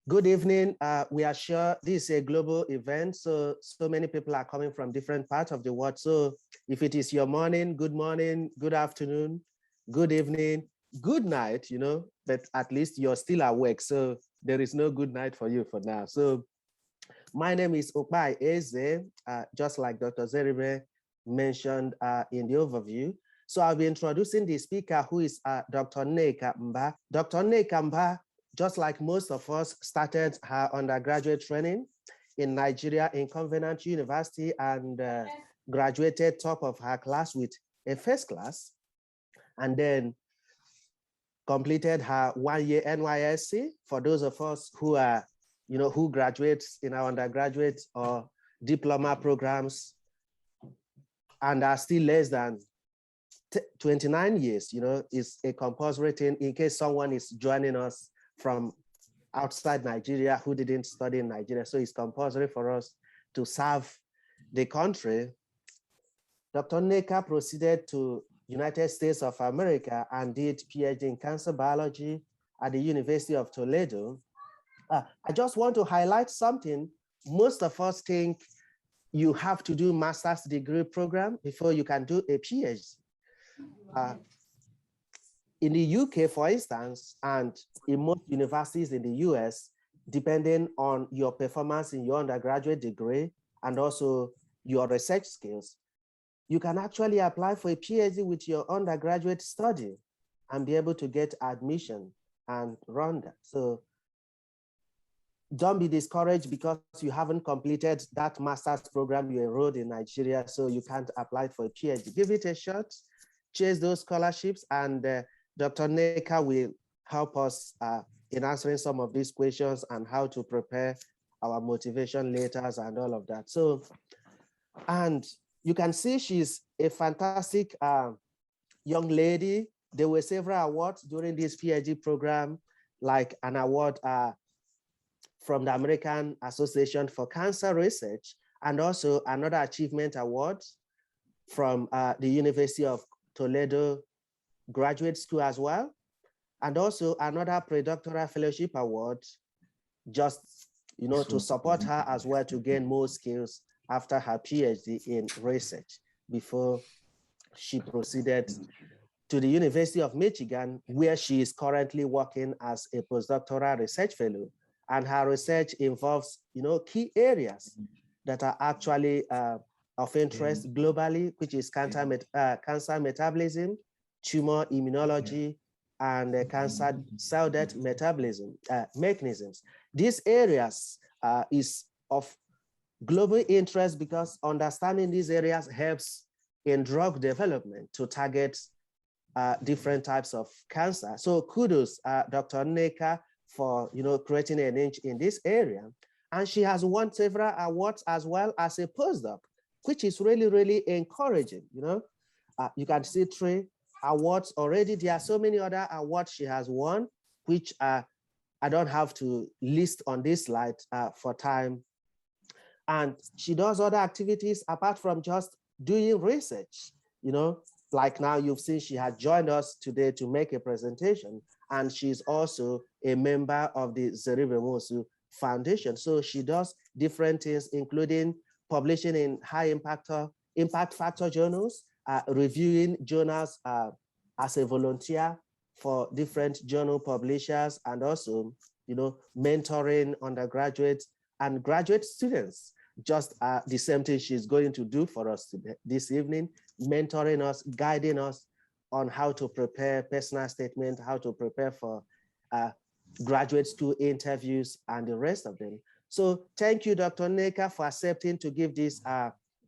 Good evening. We are sure this is a global event, so many people are coming from different parts of the world. So if it is your morning, good afternoon, good evening, good night, but at least you're still awake. So there is no good night for you for now. So my name is Okpai Eze, just like Dr. Zeribe mentioned in the overview. So I'll be introducing the speaker, who is Dr. Nneka Mbah. Dr. Nneka Mbah, just like most of us, started her undergraduate training in Nigeria in Covenant University and graduated top of her class with a first class, and then completed her one-year NYSC. For those of us who are, who graduate in our undergraduate or diploma programs and are still less than 29 years, is a compulsory thing in case someone is joining us from outside Nigeria who didn't study in Nigeria. So it's compulsory for us to serve the country. Dr. Nneka proceeded to United States of America and did PhD in cancer biology at the University of Toledo. I just want to highlight something. Most of us think you have to do master's degree program before you can do a PhD. In the UK, for instance, and in most universities in the US, depending on your performance in your undergraduate degree and also your research skills, you can actually apply for a PhD with your undergraduate study and be able to get admission and run that. So don't be discouraged because you haven't completed that master's program you enrolled in Nigeria, so you can't apply for a PhD. Give it a shot, chase those scholarships, and Dr. Nneka will help us in answering some of these questions and how to prepare our motivation letters and all of that. So, and you can see she's a fantastic young lady. There were several awards during this PhD program, like an award from the American Association for Cancer Research, and also another achievement award from the University of Toledo Graduate School as well, and also another predoctoral fellowship award, just to support her as well to gain more skills after her PhD in research before she proceeded to the University of Michigan, where she is currently working as a postdoctoral research fellow. And her research involves, key areas that are actually of interest globally, which is cancer metabolism, tumor immunology, and cancer cell death metabolism mechanisms. These areas is of global interest because understanding these areas helps in drug development to target different types of cancer. So kudos, Dr. Nneka, for creating a niche in this area. And she has won several awards as well as a postdoc, which is really, really encouraging. You can see 3 awards already. There are so many other awards she has won, which I don't have to list on this slide for time. And she does other activities apart from just doing research. Like now you've seen she had joined us today to make a presentation, and she's also a member of the Zeribe Mosu Foundation. So she does different things, including publishing in high impact factor journals, reviewing journals as a volunteer for different journal publishers, and also, mentoring undergraduate and graduate students. Just the same thing she's going to do for us today, this evening, mentoring us, guiding us on how to prepare personal statement, how to prepare for graduate school interviews, and the rest of them. So thank you, Dr. Nneka, for accepting to give this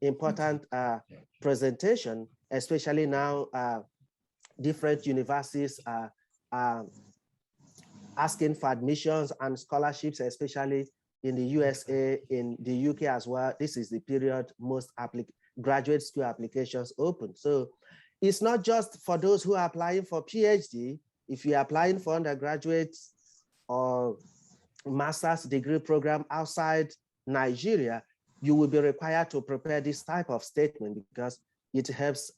important presentation, especially now different universities are asking for admissions and scholarships, especially in the USA, in the UK as well. This is the period most graduate school applications open. So it's not just for those who are applying for PhD. If you're applying for undergraduate or master's degree program outside Nigeria, you will be required to prepare this type of statement because it helps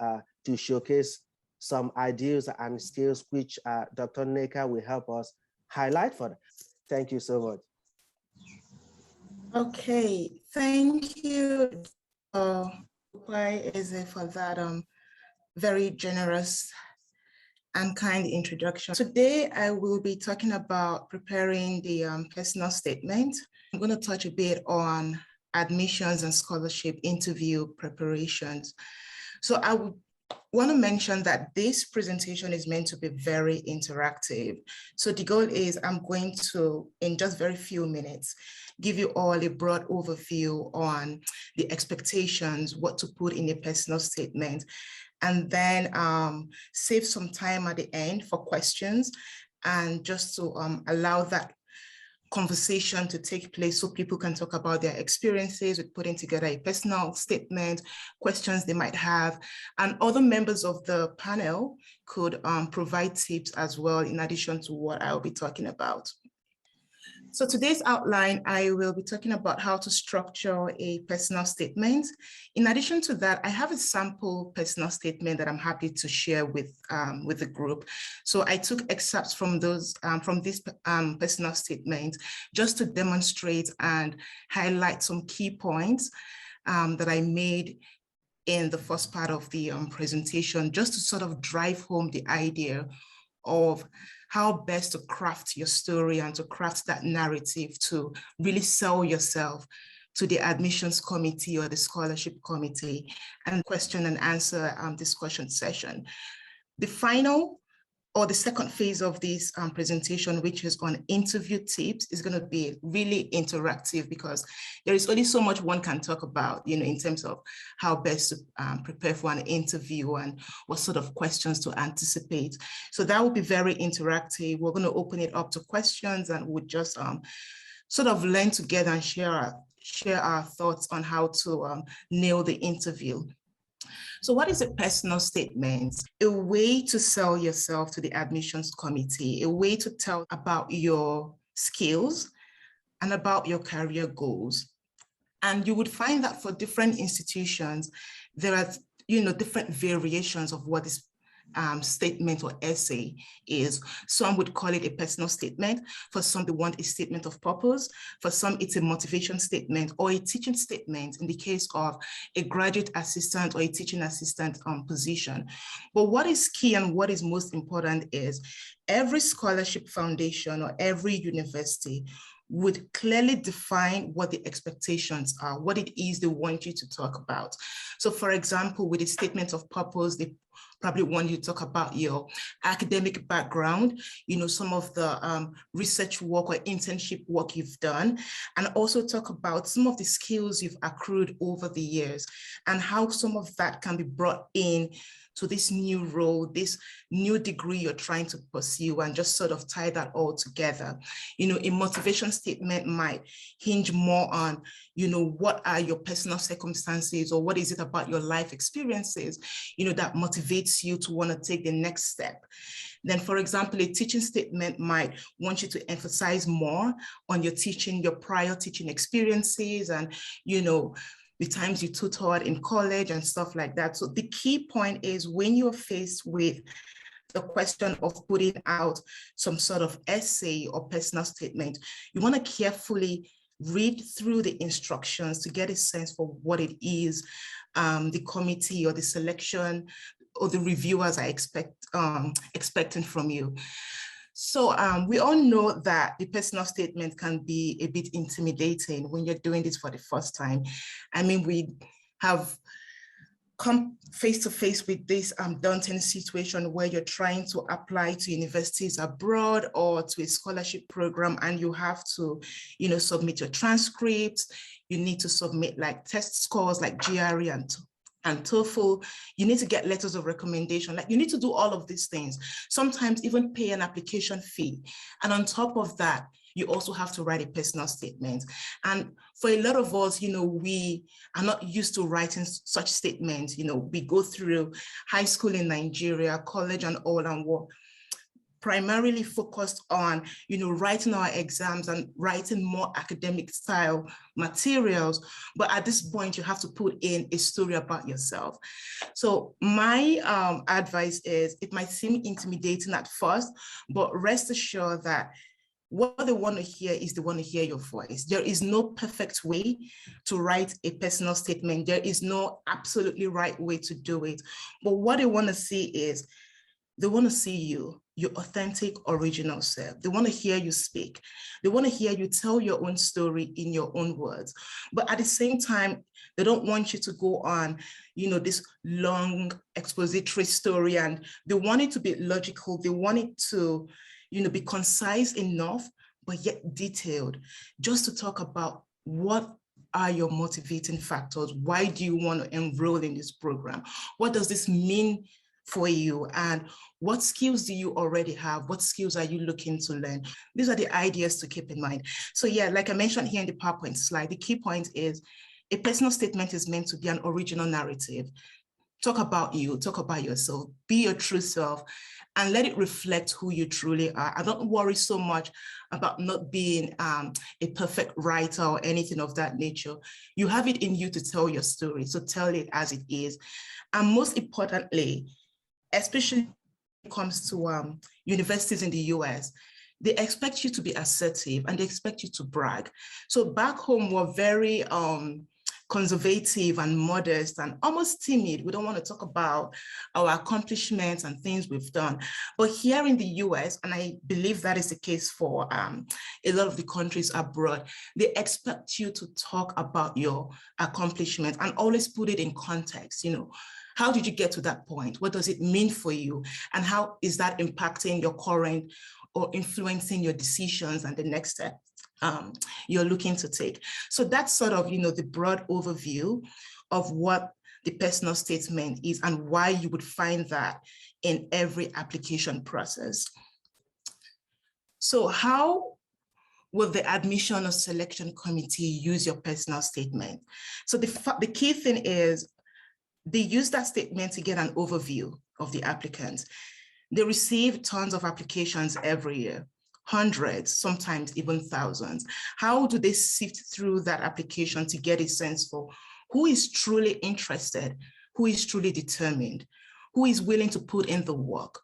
to showcase some ideas and skills which Dr. Nneka will help us highlight for them. Thank you so much. Okay, thank you, Eze, for that very generous and kind introduction. Today, I will be talking about preparing the personal statement. I'm going to touch a bit on admissions and scholarship interview preparations. So I would want to mention that this presentation is meant to be very interactive. So the goal is I'm going to, in just very few minutes, give you all a broad overview on the expectations, what to put in a personal statement, and then save some time at the end for questions, and just to allow that conversation to take place so people can talk about their experiences with putting together a personal statement, questions they might have, and other members of the panel could provide tips as well in addition to what I'll be talking about. So today's outline, I will be talking about how to structure a personal statement. In addition to that, I have a sample personal statement that I'm happy to share with the group. So I took excerpts from those from this personal statement just to demonstrate and highlight some key points that I made in the first part of the presentation, just to sort of drive home the idea of how best to craft your story and to craft that narrative to really sell yourself to the admissions committee or the scholarship committee, and question and answer discussion session. The final or the second phase of this presentation, which is on interview tips, is going to be really interactive because there is only so much one can talk about, in terms of how best to prepare for an interview and what sort of questions to anticipate. So that will be very interactive. We're going to open it up to questions, and we'll just sort of learn together and share our thoughts on how to nail the interview. So what is a personal statement? A way to sell yourself to the admissions committee, a way to tell about your skills and about your career goals. And you would find that for different institutions, there are different variations of what is statement or essay is. Some would call it a personal statement. For some, they want a statement of purpose. For some, it's a motivation statement or a teaching statement in the case of a graduate assistant or a teaching assistant position. But what is key and what is most important is every scholarship foundation or every university would clearly define what the expectations are, what it is they want you to talk about. So for example, with a statement of purpose, they probably want you to talk about your academic background, some of the research work or internship work you've done, and also talk about some of the skills you've accrued over the years and how some of that can be brought in to this new role, this new degree you're trying to pursue, and just sort of tie that all together. A motivation statement might hinge more on, what are your personal circumstances or what is it about your life experiences, that motivates you to want to take the next step. Then, for example, a teaching statement might want you to emphasize more on your teaching, your prior teaching experiences, and, the times you tutored in college and stuff like that. So the key point is when you're faced with the question of putting out some sort of essay or personal statement, you want to carefully read through the instructions to get a sense for what it is the committee or the selection or the reviewers are expecting from you. So we all know that the personal statement can be a bit intimidating when you're doing this for the first time. I mean, we have come face to face with this daunting situation where you're trying to apply to universities abroad or to a scholarship program, and you have to, submit your transcripts. You need to submit like test scores like GRE and TOEFL. You need to get letters of recommendation. Like, you need to do all of these things. Sometimes even pay an application fee. And on top of that, you also have to write a personal statement. And for a lot of us, we are not used to writing such statements. We go through high school in Nigeria, college and all, and we're primarily focused on, writing our exams and writing more academic style materials. But at this point, you have to put in a story about yourself. So my advice is, it might seem intimidating at first, but rest assured that what they want to hear is they want to hear your voice. There is no perfect way to write a personal statement. There is no absolutely right way to do it. But what they want to see is they want to see you, your authentic, original self. They want to hear you speak. They want to hear you tell your own story in your own words. But at the same time, they don't want you to go on, this long expository story, and they want it to be logical. They want it to, be concise enough, but yet detailed, just to talk about what are your motivating factors? Why do you want to enroll in this program? What does this mean for you? And what skills do you already have? What skills are you looking to learn? These are the ideas to keep in mind. So yeah, like I mentioned here in the PowerPoint slide, the key point is a personal statement is meant to be an original narrative. Talk about you, talk about yourself, be your true self, and let it reflect who you truly are. I don't worry so much about not being a perfect writer or anything of that nature. You have it in you to tell your story, so tell it as it is. And most importantly, especially when it comes to universities in the US, they expect you to be assertive and they expect you to brag. So back home, we're very conservative and modest and almost timid. We don't want to talk about our accomplishments and things we've done. But here in the US, and I believe that is the case for a lot of the countries abroad, they expect you to talk about your accomplishments and always put it in context. How did you get to that point? What does it mean for you? And how is that impacting your current or influencing your decisions and the next step you're looking to take? So that's sort of, the broad overview of what the personal statement is and why you would find that in every application process. So how will the admission or selection committee use your personal statement? So the key thing is they use that statement to get an overview of the applicants. They receive tons of applications every year, hundreds, sometimes even thousands. How do they sift through that application to get a sense for who is truly interested, who is truly determined, who is willing to put in the work,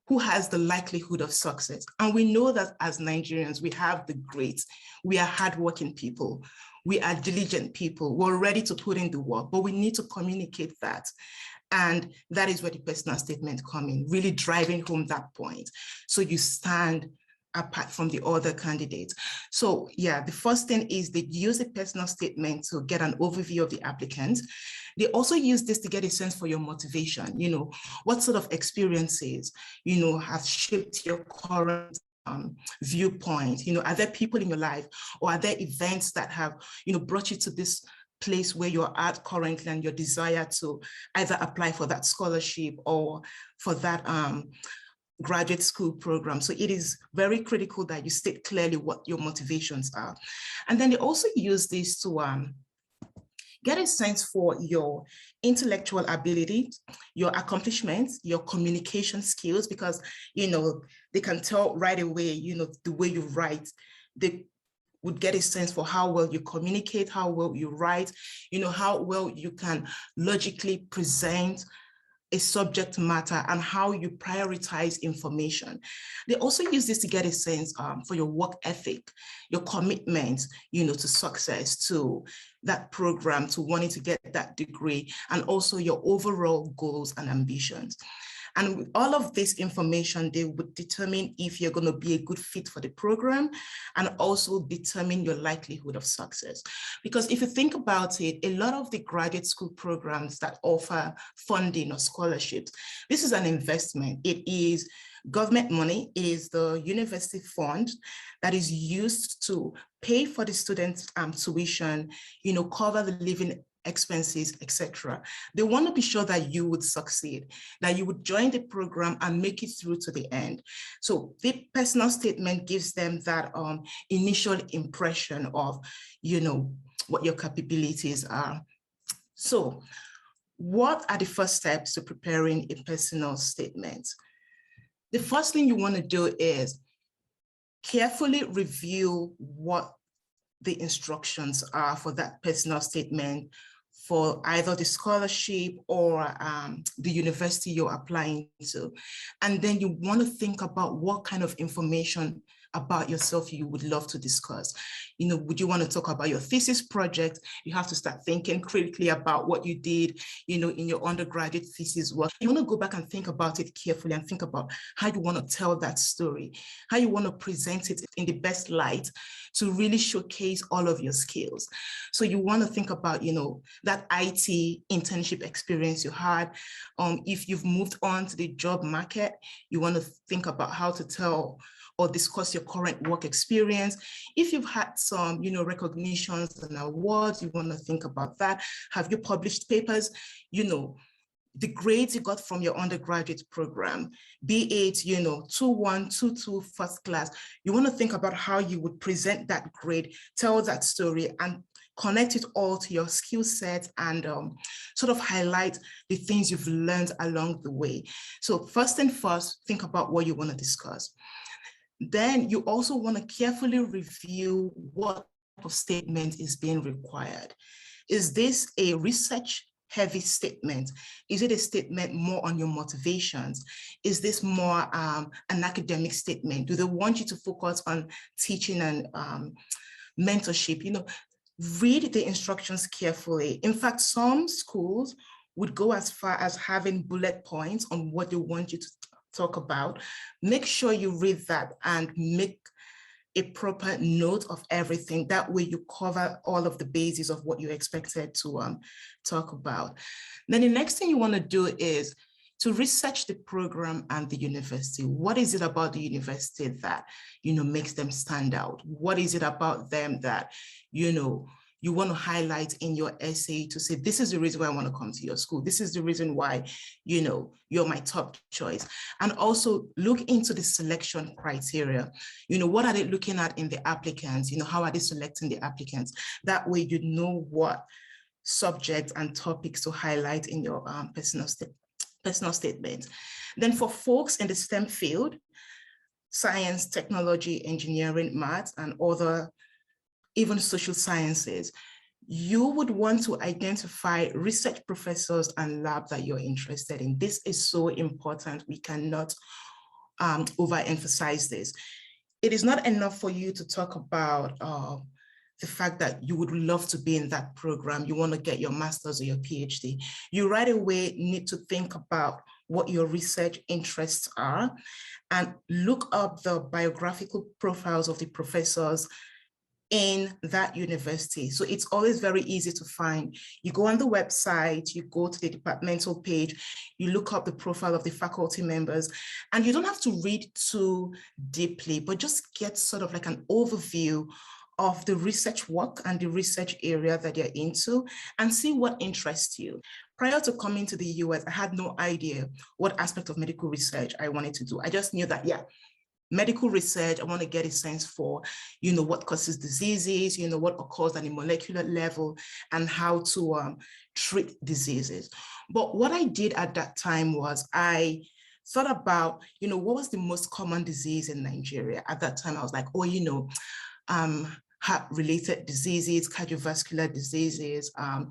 who has the likelihood of success? And we know that as Nigerians, we have the greats. We are hardworking people. We are diligent people. We're ready to put in the work, but we need to communicate that. And that is where the personal statement comes in, really driving home that point. So you stand apart from the other candidates. So yeah, the first thing is they use a personal statement to get an overview of the applicant. They also use this to get a sense for your motivation, what sort of experiences, have shaped your current viewpoint. Are there people in your life or are there events that have, brought you to this place where you're at currently and your desire to either apply for that scholarship or for that graduate school program? So it is very critical that you state clearly what your motivations are. And then they also use this to get a sense for your intellectual ability, your accomplishments, your communication skills, because, they can tell right away, the way you write. They would get a sense for how well you communicate, how well you write, how well you can logically present a subject matter and how you prioritize information. They also use this to get a sense for your work ethic, your commitment, to success, to that program, to wanting to get that degree, and also your overall goals and ambitions. And with all of this information, they would determine if you're going to be a good fit for the program and also determine your likelihood of success. Because if you think about it, a lot of the graduate school programs that offer funding or scholarships, this is an investment. It is government money. It is the university fund that is used to pay for the students' tuition, cover the living expenses, etc. They want to be sure that you would succeed, that you would join the program and make it through to the end. So the personal statement gives them that initial impression of, what your capabilities are. So what are the first steps to preparing a personal statement? The first thing you want to do is carefully review what the instructions are for that personal statement for either the scholarship or the university you're applying to. And then you want to think about what kind of information about yourself you would love to discuss. You know, would you want to talk about your thesis project? You have to start thinking critically about what you did, you know, in your undergraduate thesis work. You want to go back and think about it carefully and think about how you want to tell that story, how you want to present it in the best light to really showcase all of your skills. So you want to think about, you know, that IT internship experience you had. If you've moved on to the job market, you want to think about how to tell or discuss your current work experience. If you've had some, you know, recognitions and awards, you want to think about that. Have you published papers? You know, the grades you got from your undergraduate program, be it, you know, 2-1, 2-2, first class, you want to think about how you would present that grade, tell that story, and connect it all to your skill set and sort of highlight the things you've learned along the way. So first and first, think about what you want to discuss. Then you also want to carefully review what type of statement is being required. Is this a research-heavy statement? Is it a statement more on your motivations? Is this more an academic statement? Do they want you to focus on teaching and mentorship? You know, read the instructions carefully. In fact, some schools would go as far as having bullet points on what they want you to talk about. Make sure you read that and make a proper note of everything. That way you cover all of the bases of what you're expected to talk about. Then the next thing you want to do is to research the program and the university. What is it about the university that, you know, makes them stand out? What is it about them that, you know, you want to highlight in your essay to say, this is the reason why I want to come to your school. This is the reason why, you know, you're my top choice. And also look into the selection criteria. You know, what are they looking at in the applicants? You know, how are they selecting the applicants? That way you know what subjects and topics to highlight in your personal statement. Then for folks in the STEM field, science, technology, engineering, maths, and other even social sciences, you would want to identify research professors and labs that you're interested in. This is so important. We cannot overemphasize this. It is not enough for you to talk about the fact that you would love to be in that program. You want to get your master's or your PhD. You right away need to think about what your research interests are and look up the biographical profiles of the professors in that university. So it's always very easy to find. You go on the website, you go to the departmental page, you look up the profile of the faculty members, and you don't have to read too deeply, but just get sort of like an overview of the research work and the research area that you're into and see what interests you. Prior to coming to the US, I had no idea what aspect of medical research I wanted to do. I just knew that, yeah, medical research, I want to get a sense for, you know, what causes diseases, you know, what occurs at a molecular level and how to treat diseases. But what I did at that time was I thought about, you know, what was the most common disease in Nigeria? At that time, I was like, oh, you know, heart-related diseases, cardiovascular diseases. I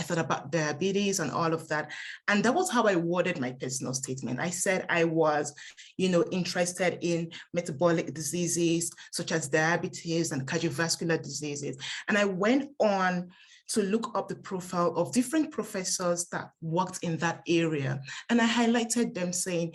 thought about diabetes and all of that. And that was how I worded my personal statement. I said I was, you know, interested in metabolic diseases such as diabetes and cardiovascular diseases. And I went on to look up the profile of different professors that worked in that area. And I highlighted them saying,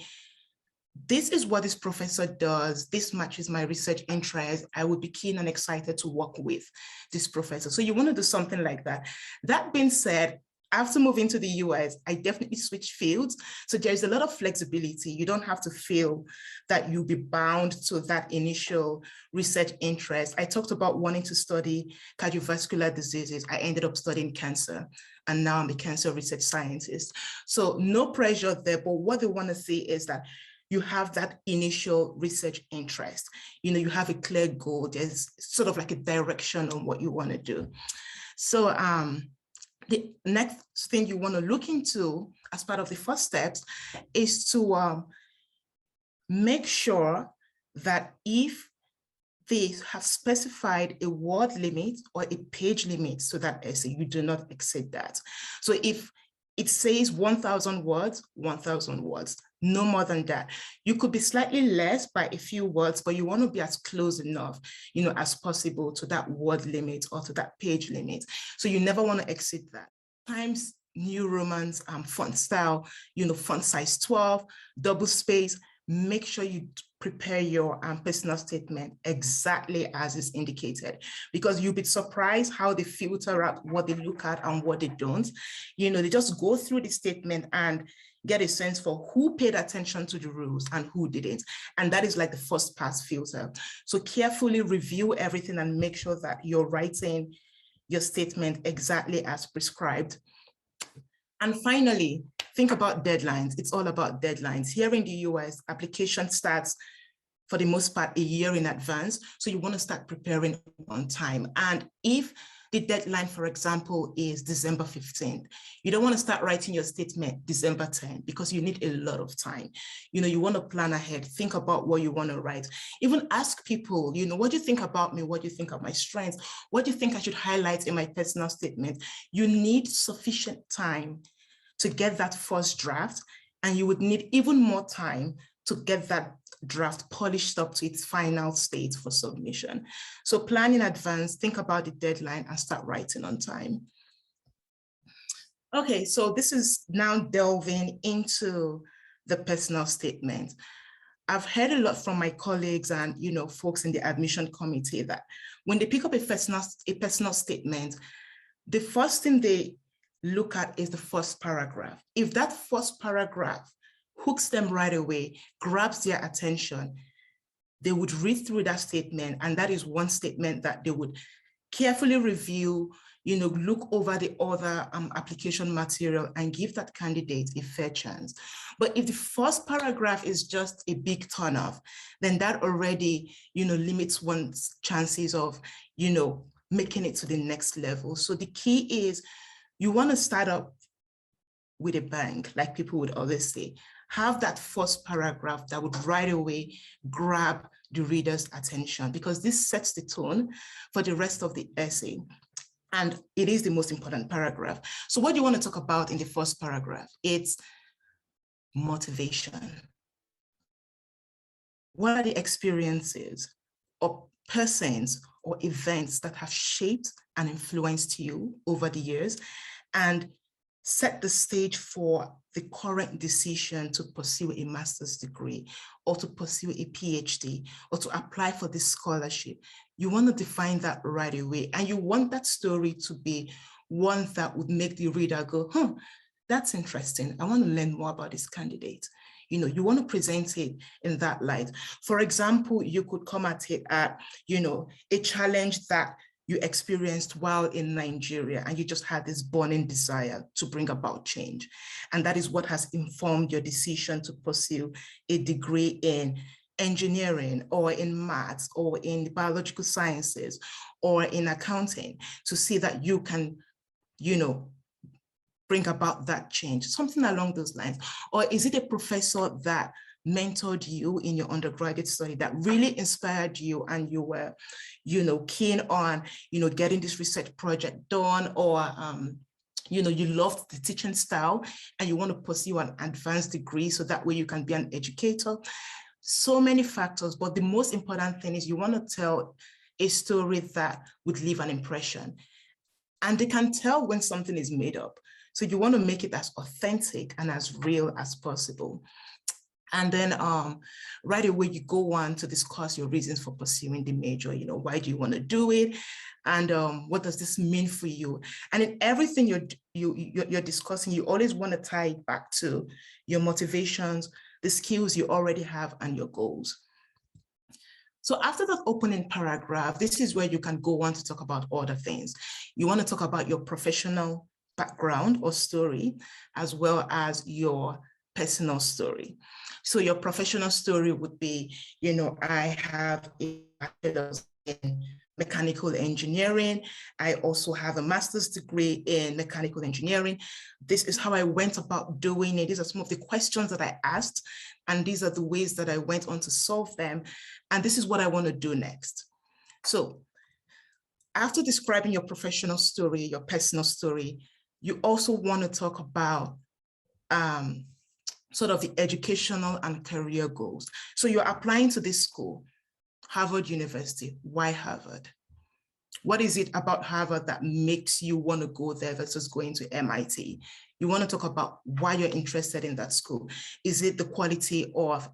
this is what this professor does. This matches my research interest. I would be keen and excited to work with this professor. So you want to do something like that. That being said, after moving to the US, I definitely switched fields. So there's a lot of flexibility. You don't have to feel that you'll be bound to that initial research interest. I talked about wanting to study cardiovascular diseases. I ended up studying cancer, and now I'm a cancer research scientist. So no pressure there, but what they want to see is that you have that initial research interest. You know, you have a clear goal. There's sort of like a direction on what you want to do. So the next thing you want to look into as part of the first steps is to make sure that if they have specified a word limit or a page limit so that essay, you do not exceed that. So if it says 1,000 words, 1,000 words, no more than that. You could be slightly less by a few words, but you want to be as close enough, as possible to that word limit or to that page limit. So you never want to exceed that. Sometimes New Roman's font style, font size 12, double space. Make sure you prepare your personal statement exactly as is indicated, because you'll be surprised how they filter out what they look at and what they don't. They just go through the statement and get a sense for who paid attention to the rules and who didn't. And that is like the first pass filter. So carefully review everything and make sure that you're writing your statement exactly as prescribed. And finally, think about deadlines. It's all about deadlines. Here in the US, application starts for the most part a year in advance. So you want to start preparing on time. And if the deadline, for example, is December 15th, you don't want to start writing your statement December 10th because you need a lot of time. You want to plan ahead, think about what you want to write. Even ask people, what do you think about me? What do you think of my strengths? What do you think I should highlight in my personal statement? You need sufficient time to get that first draft, and you would need even more time to get that draft polished up to its final state for submission. So plan in advance, think about the deadline, and start writing on time. Okay, so this is now delving into the personal statement. I've heard a lot from my colleagues and folks in the admission committee that when they pick up a personal statement, the first thing they look at is the first paragraph. If that first paragraph hooks them right away, grabs their attention, they would read through that statement, and that is one statement that they would carefully review, look over the other application material and give that candidate a fair chance. But if the first paragraph is just a big turnoff, then that already, limits one's chances of, making it to the next level. So the key is you want to start up with a bang, like people would always say. Have that first paragraph that would right away grab the reader's attention, because this sets the tone for the rest of the essay. And it is the most important paragraph. So what do you want to talk about in the first paragraph? It's motivation. What are the experiences or persons or events that have shaped and influenced you over the years, and set the stage for the current decision to pursue a master's degree or to pursue a PhD or to apply for this scholarship? You want to define that right away. And you want that story to be one that would make the reader go, that's interesting. I want to learn more about this candidate. You want to present it in that light. For example, you could come at it at, a challenge that you experienced while in Nigeria, and you just had this burning desire to bring about change. And that is what has informed your decision to pursue a degree in engineering or in maths or in the biological sciences or in accounting, to see that you can, bring about that change, something along those lines. Or is it a professor that mentored you in your undergraduate study that really inspired you, and you were, keen on, getting this research project done, or, you loved the teaching style and you want to pursue an advanced degree so that way you can be an educator? So many factors, but the most important thing is you want to tell a story that would leave an impression. And they can tell when something is made up. So you want to make it as authentic and as real as possible. And then right away, you go on to discuss your reasons for pursuing the major. Why do you want to do it? And what does this mean for you? And in everything you're discussing, you always want to tie it back to your motivations, the skills you already have, and your goals. So after that opening paragraph, this is where you can go on to talk about other things. You want to talk about your professional background or story, as well as your personal story. So your professional story would be, I have a bachelor's in mechanical engineering. I also have a master's degree in mechanical engineering. This is how I went about doing it. These are some of the questions that I asked, and these are the ways that I went on to solve them. And this is what I want to do next. So after describing your professional story, your personal story, you also want to talk about sort of the educational and career goals. So you're applying to this school, Harvard University. Why Harvard? What is it about Harvard that makes you want to go there versus going to MIT? You want to talk about why you're interested in that school. Is it the quality of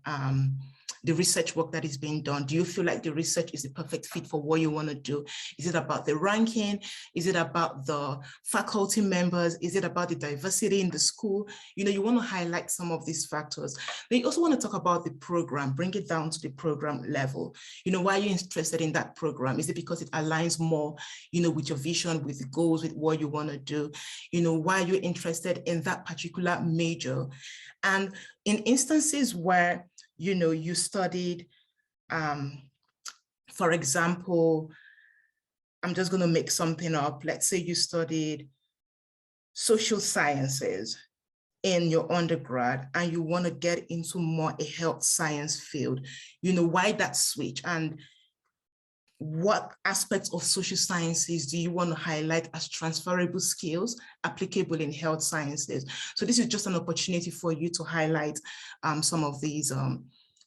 the research work that is being done? Do you feel like the research is the perfect fit for what you want to do? Is it about the ranking? Is it about the faculty members? Is it about the diversity in the school? You know, you want to highlight some of these factors. Then you also want to talk about the program, bring it down to the program level. You know, why are you interested in that program? Is it because it aligns more, you know, with your vision, with the goals, with what you want to do? You know, why are you interested in that particular major? And in instances where, you know, you studied, for example, I'm just going to make something up. Let's say you studied social sciences in your undergrad and you want to get into more a health science field. You know, why that switch? And what aspects of social sciences do you want to highlight as transferable skills applicable in health sciences? So this is just an opportunity for you to highlight some of these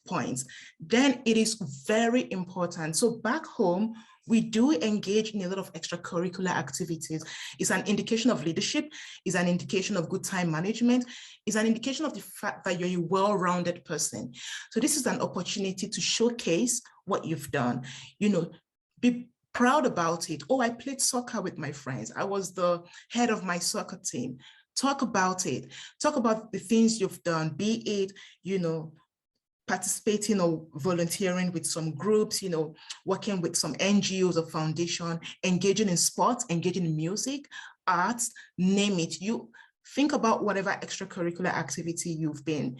points. Then it is very important. So back home, we do engage in a lot of extracurricular activities. It's an indication of leadership, it's an indication of good time management, it's an indication of the fact that you're a well-rounded person. So this is an opportunity to showcase what you've done. You know, be proud about it. Oh, I played soccer with my friends. I was the head of my soccer team. Talk about it. Talk about the things you've done, be it, you know, participating or volunteering with some groups, you know, working with some NGOs or foundation, engaging in sports, engaging in music, arts, name it. You think about whatever extracurricular activity you've been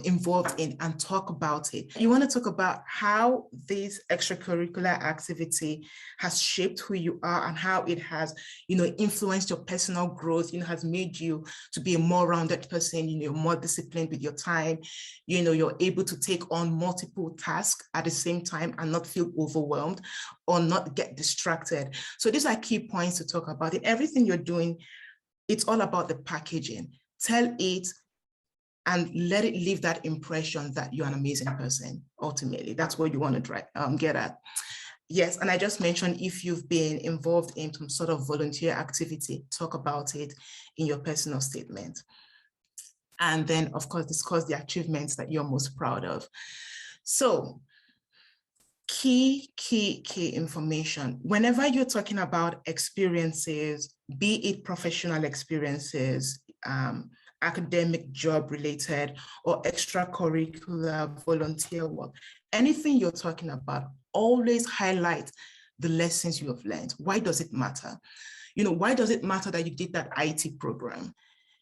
involved in and talk about it. You want to talk about how this extracurricular activity has shaped who you are and how it has, you know, influenced your personal growth, you know, has made you to be a more rounded person, you know, you're more disciplined with your time, you know, you're able to take on multiple tasks at the same time and not feel overwhelmed or not get distracted. So these are key points to talk about. In everything you're doing, it's all about the packaging. Tell it and let it leave that impression that you're an amazing person. Ultimately, that's what you want to get at. Yes, and I just mentioned if you've been involved in some sort of volunteer activity, talk about it in your personal statement. And then, of course, discuss the achievements that you're most proud of. So, key information. Whenever you're talking about experiences, be it professional experiences, academic job related or extracurricular volunteer work, anything you're talking about, always highlight the lessons you have learned. Why does it matter? You know, why does it matter that you did that IT program?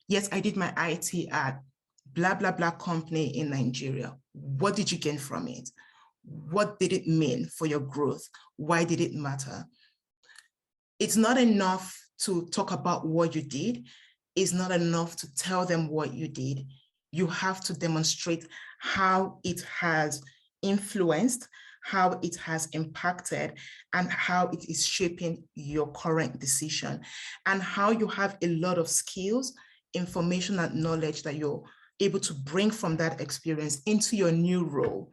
Yes, I did my IT at blah, blah, blah company in Nigeria. What did you gain from it? What did it mean for your growth? Why did it matter? It's not enough to talk about what you did. It's not enough to tell them what you did. You have to demonstrate how it has influenced, how it has impacted, and how it is shaping your current decision, and how you have a lot of skills, information, and knowledge that you're able to bring from that experience into your new role,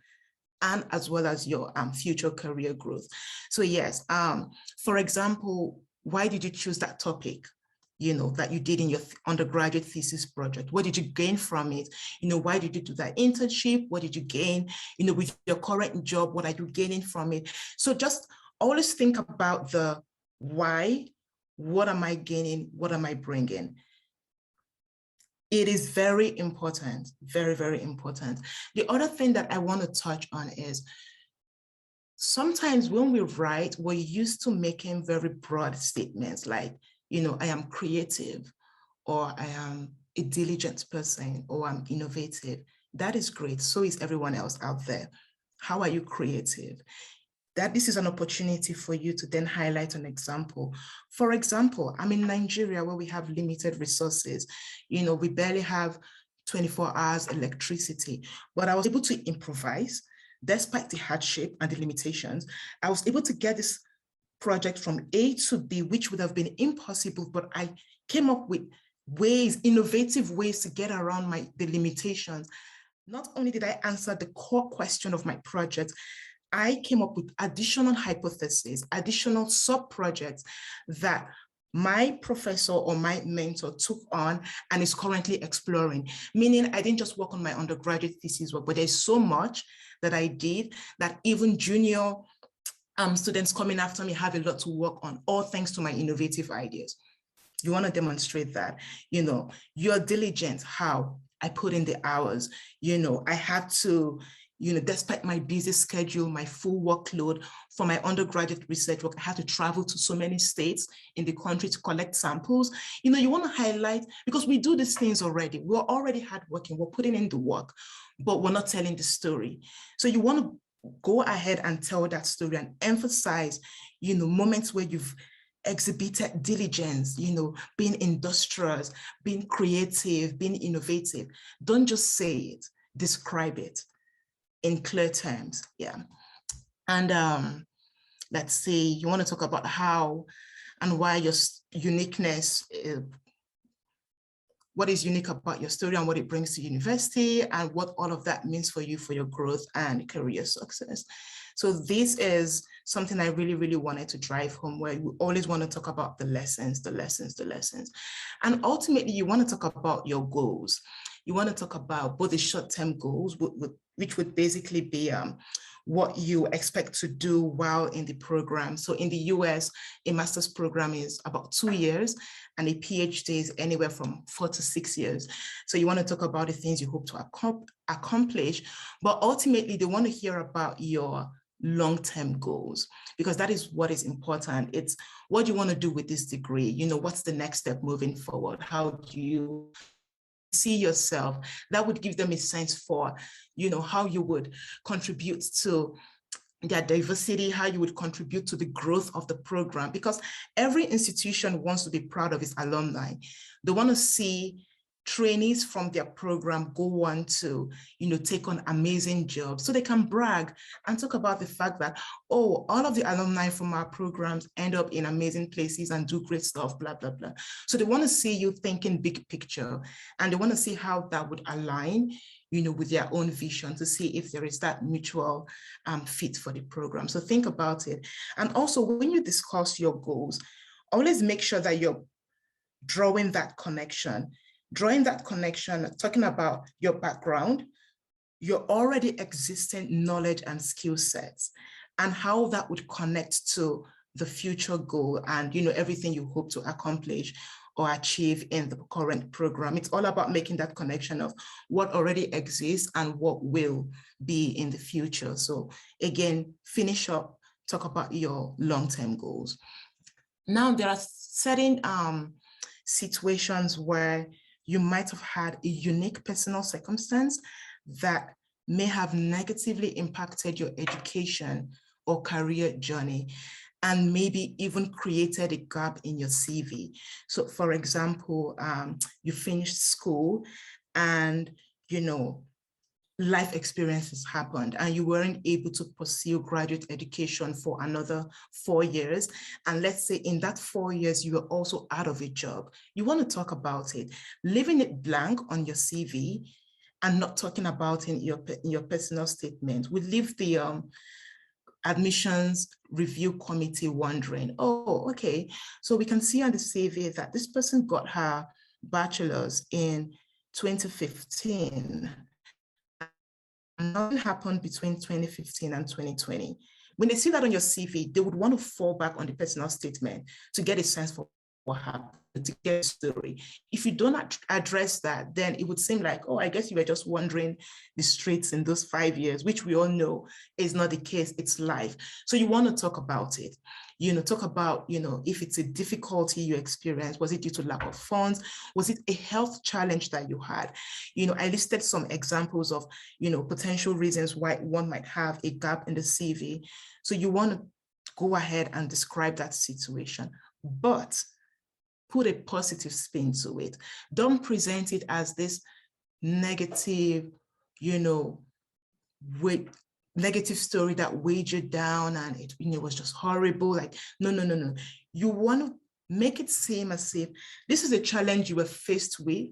and as well as your future career growth. So yes, for example, why did you choose that topic, you know, that you did in your undergraduate thesis project? What did you gain from it? You know, why did you do that internship? What did you gain? You know, with your current job, what are you gaining from it? So just always think about the why, what am I gaining? What am I bringing? It is very important, very, very important. The other thing that I want to touch on is sometimes when we write, we're used to making very broad statements like, you know, I am creative, or I am a diligent person, or I'm innovative. That is great. So is everyone else out there. How are you creative? That this is an opportunity for you to then highlight an example. For example, I'm in Nigeria where we have limited resources. You know, we barely have 24 hours electricity, but I was able to improvise. despite the hardship and the limitations, I was able to get this project from A to B, which would have been impossible, but I came up with ways, innovative ways to get around the limitations. Not only did I answer the core question of my project, I came up with additional hypotheses, additional sub-projects that my professor or my mentor took on and is currently exploring, meaning I didn't just work on my undergraduate thesis work, but there's so much that I did that even junior students coming after me have a lot to work on, all thanks to my innovative ideas. You want to demonstrate that, you're diligent. How? I put in the hours, I had to, despite my busy schedule, my full workload for my undergraduate research work, I had to travel to so many states in the country to collect samples. You want to highlight, because we do these things already. We're already hardworking, we're putting in the work, but we're not telling the story. So you want to go ahead and tell that story and emphasize, moments where you've exhibited diligence, being industrious, being creative, being innovative. Don't just say it, describe it in clear terms. Yeah. And let's say you want to talk about how and why your uniqueness, what is unique about your story and what it brings to university, and what all of that means for you, for your growth and career success. So this is something I really, really wanted to drive home, where you always want to talk about the lessons, the lessons, the lessons. And ultimately, you want to talk about your goals. You want to talk about both the short-term goals, which would basically be what you expect to do while in the program. So in the US, a master's program is about 2 years, and a PhD is anywhere from 4 to 6 years. So you want to talk about the things you hope to accomplish, but ultimately they want to hear about your long-term goals, because that is what is important. It's what you want to do with this degree. What's the next step moving forward? How do you see yourself? That would give them a sense for, how you would contribute to their diversity, how you would contribute to the growth of the program, because every institution wants to be proud of its alumni. They want to see trainees from their program go on to, take on amazing jobs, so they can brag and talk about the fact that, oh, all of the alumni from our programs end up in amazing places and do great stuff, blah, blah, blah. So they want to see you thinking big picture, and they want to see how that would align, with their own vision, to see if there is that mutual fit for the program. So think about it. And also, when you discuss your goals, always make sure that you're drawing that connection, talking about your background, your already existing knowledge and skill sets, and how that would connect to the future goal and, everything you hope to accomplish or achieve in the current program. It's all about making that connection of what already exists and what will be in the future. So again, finish up, talk about your long-term goals. Now, there are certain situations where you might have had a unique personal circumstance that may have negatively impacted your education or career journey, and maybe even created a gap in your CV. So for example, you finished school and, life experiences happened and you weren't able to pursue graduate education for another 4 years. And let's say in that 4 years, you were also out of a job. You want to talk about it. Leaving it blank on your CV and not talking about it in your personal statement would leave the admissions review committee wondering, oh, okay, so we can see on the CV that this person got her bachelor's in 2015. Nothing happened between 2015 and 2020. When they see that on your CV, they would want to fall back on the personal statement to get a sense for what happened, to get a story. If you don't address that, then it would seem like, oh, I guess you were just wandering the streets in those 5 years, which we all know is not the case, it's life. So you want to talk about it. Talk about, if it's a difficulty you experienced, was it due to lack of funds? Was it a health challenge that you had? I listed some examples of, potential reasons why one might have a gap in the CV. So you want to go ahead and describe that situation, but put a positive spin to it. Don't present it as this negative, negative story that weighed you down and it, it was just horrible. Like, no. You want to make it seem as if this is a challenge you were faced with,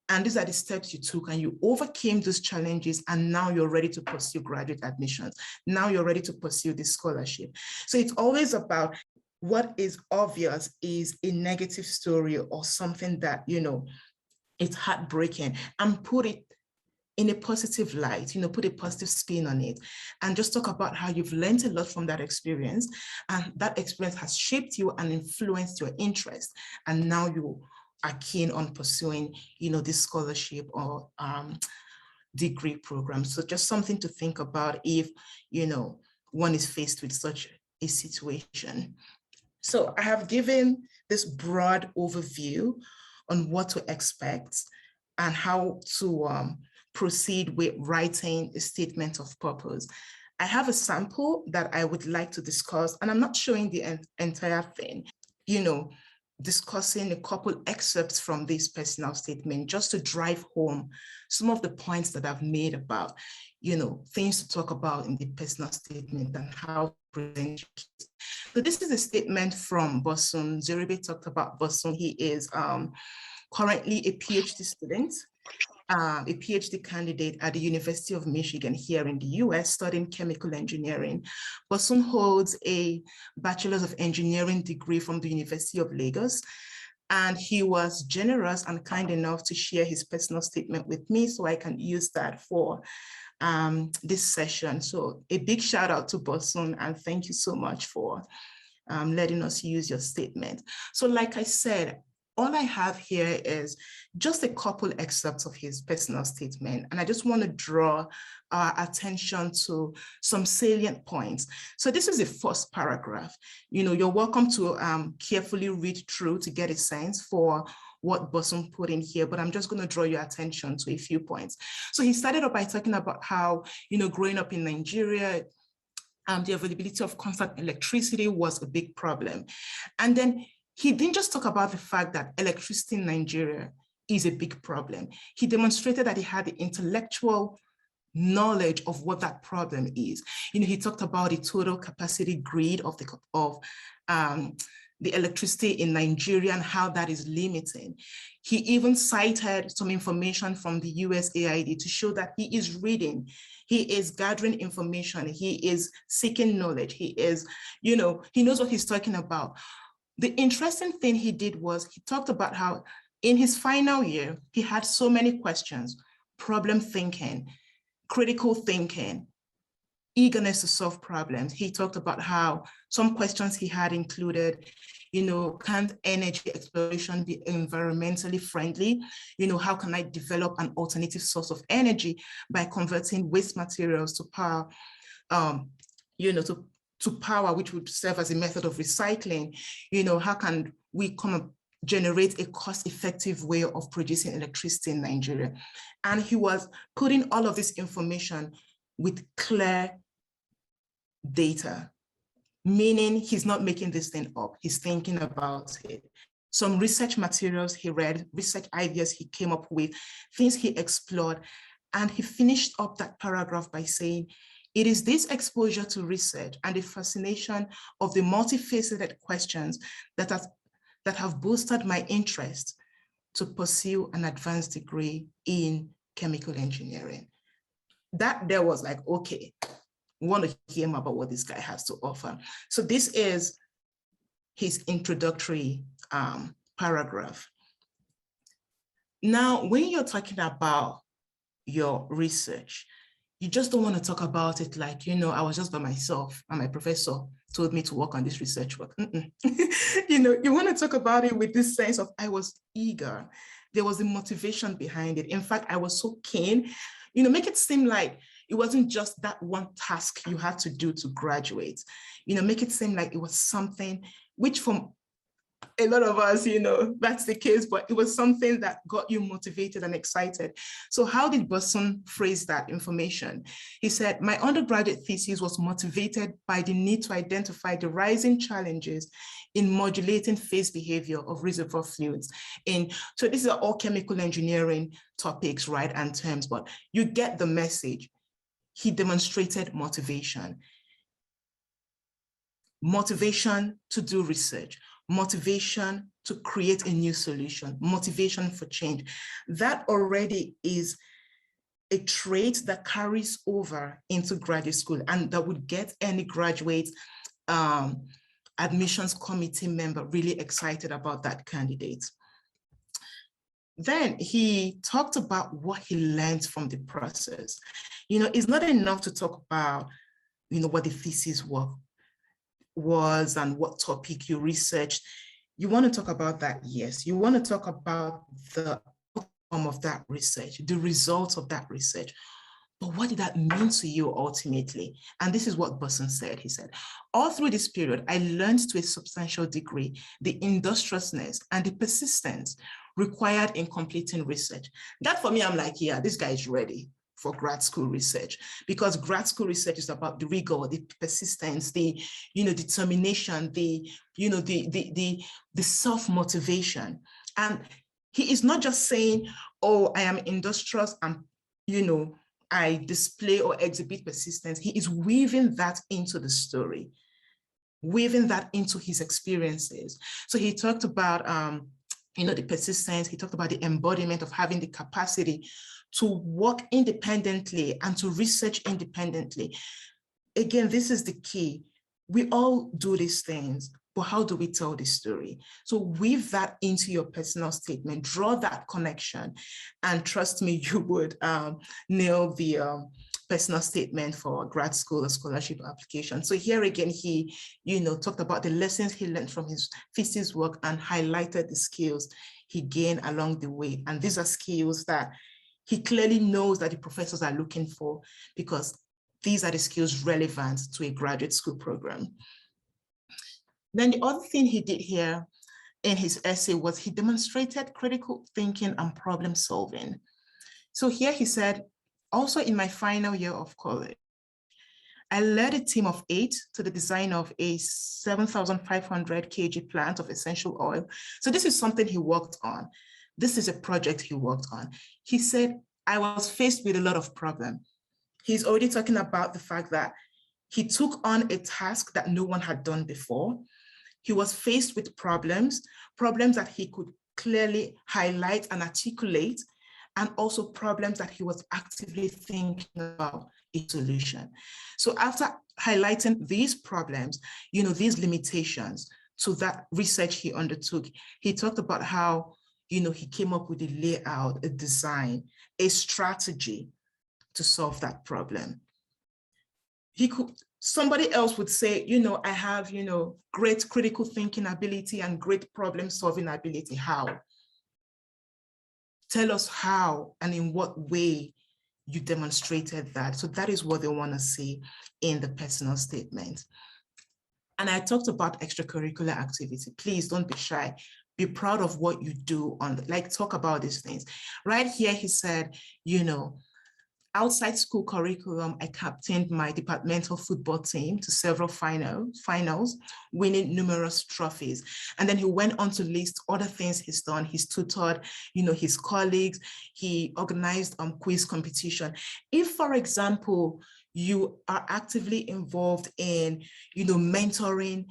and these are the steps you took, and you overcame those challenges, and now you're ready to pursue graduate admissions. Now you're ready to pursue this scholarship. So it's always about what is obvious is a negative story or something that, it's heartbreaking, and put it in a positive light, put a positive spin on it, and just talk about how you've learned a lot from that experience, and that experience has shaped you and influenced your interest, and now you are keen on pursuing, this scholarship or degree program. So just something to think about if, one is faced with such a situation. So I have given this broad overview on what to expect and how to proceed with writing a statement of purpose. I have a sample that I would like to discuss, and I'm not showing the entire thing, discussing a couple excerpts from this personal statement just to drive home some of the points that I've made about, things to talk about in the personal statement and how to present. So this is a statement from Bosun. Zeribe talked about Bosun. He is currently a PhD student, a PhD candidate at the University of Michigan here in the US, studying chemical engineering. Bosun holds a Bachelor's of Engineering degree from the University of Lagos. And he was generous and kind enough to share his personal statement with me so I can use that for this session. So a big shout out to Bosun, and thank you so much for letting us use your statement. So like I said, all I have here is just a couple excerpts of his personal statement, and I just want to draw our attention to some salient points. So this is the first paragraph. You're welcome to carefully read through to get a sense for what Bosun put in here, but I'm just going to draw your attention to a few points. So he started off by talking about how, growing up in Nigeria, the availability of constant electricity was a big problem. And then he didn't just talk about the fact that electricity in Nigeria is a big problem. He demonstrated that he had the intellectual knowledge of what that problem is. He talked about the total capacity grid of the electricity in Nigeria and how that is limiting. He even cited some information from the USAID to show that he is reading, he is gathering information, he is seeking knowledge, he is, he knows what he's talking about. The interesting thing he did was he talked about how in his final year, he had so many questions, problem thinking, critical thinking, eagerness to solve problems. He talked about how some questions he had included, can't energy exploration be environmentally friendly? How can I develop an alternative source of energy by converting waste materials to power, to power, which would serve as a method of recycling? How can we generate a cost-effective way of producing electricity in Nigeria? And he was putting all of this information with clear data, meaning he's not making this thing up, he's thinking about it. Some research materials he read, research ideas he came up with, things he explored, and he finished up that paragraph by saying, it is this exposure to research and the fascination of the multifaceted questions that have boosted my interest to pursue an advanced degree in chemical engineering. That there was like, okay, we want to hear more about what this guy has to offer. So this is his introductory paragraph. Now, when you're talking about your research, you just don't want to talk about it like, I was just by myself and my professor told me to work on this research work. You want to talk about it with this sense of, I was eager. There was a motivation behind it. In fact, I was so keen, make it seem like it wasn't just that one task you had to do to graduate. Make it seem like it was something which from a lot of us, that's the case, but it was something that got you motivated and excited. So how did Bosun phrase that information? He said, my undergraduate thesis was motivated by the need to identify the rising challenges in modulating phase behavior of reservoir fluids. So these are all chemical engineering topics, right, and terms, but you get the message. he demonstrated motivation. Motivation to do research, motivation to create a new solution, motivation for change. That already is a trait that carries over into graduate school and that would get any graduate admissions committee member really excited about that candidate. Then he talked about what he learned from the process. It's not enough to talk about, what the thesis was and what topic you researched. You want to talk about that, yes. You want to talk about the outcome of that research, the results of that research. But what did that mean to you ultimately? And this is what Busson said. He said, all through this period, I learned to a substantial degree the industriousness and the persistence required in completing research. That for me, I'm like, yeah, this guy is ready for grad school research, because grad school research is about the rigor, the persistence, the determination, the self-motivation. And he is not just saying, oh, I am industrious and I display or exhibit persistence. He is weaving that into the story, weaving that into his experiences. So he talked about the persistence. He talked about the embodiment of having the capacity to work independently and to research independently. Again, this is the key. We all do these things, but how do we tell the story? So weave that into your personal statement, draw that connection, and trust me, you would nail the personal statement for grad school or scholarship application. So here again, he talked about the lessons he learned from his thesis work and highlighted the skills he gained along the way. And these are skills that he clearly knows that the professors are looking for, because these are the skills relevant to a graduate school program. Then the other thing he did here in his essay was he demonstrated critical thinking and problem solving. So here he said, also in my final year of college, I led a team of 8 to the design of a 7,500 kg plant of essential oil. So this is something he worked on. This is a project he worked on. He said, I was faced with a lot of problems. He's already talking about the fact that he took on a task that no one had done before. He was faced with problems that he could clearly highlight and articulate, and also problems that he was actively thinking about a solution. So after highlighting these problems, these limitations to that research he undertook, he talked about how, he came up with a layout, a design, a strategy to solve that problem. Somebody else would say, I have, great critical thinking ability and great problem solving ability. How? Tell us how and in what way you demonstrated that. So that is what they want to see in the personal statement. And I talked about extracurricular activity. Please don't be shy. Be proud of what you do talk about these things. Right here, he said, outside school curriculum, I captained my departmental football team to several finals, winning numerous trophies. And then he went on to list other things he's done. He's tutored, his colleagues. He organized quiz competition. If, for example, you are actively involved in, mentoring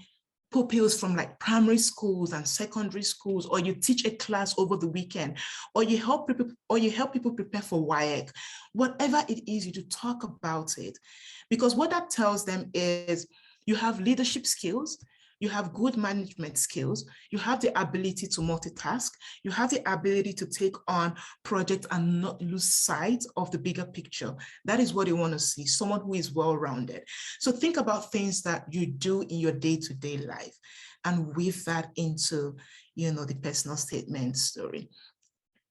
pupils from primary schools and secondary schools, or you teach a class over the weekend, or you help people prepare for WIAC, whatever it is, you do talk about it. Because what that tells them is you have leadership skills, you have good management skills, you have the ability to multitask, you have the ability to take on projects and not lose sight of the bigger picture. That is what you want to see, someone who is well-rounded. So think about things that you do in your day-to-day life and weave that into, the personal statement story.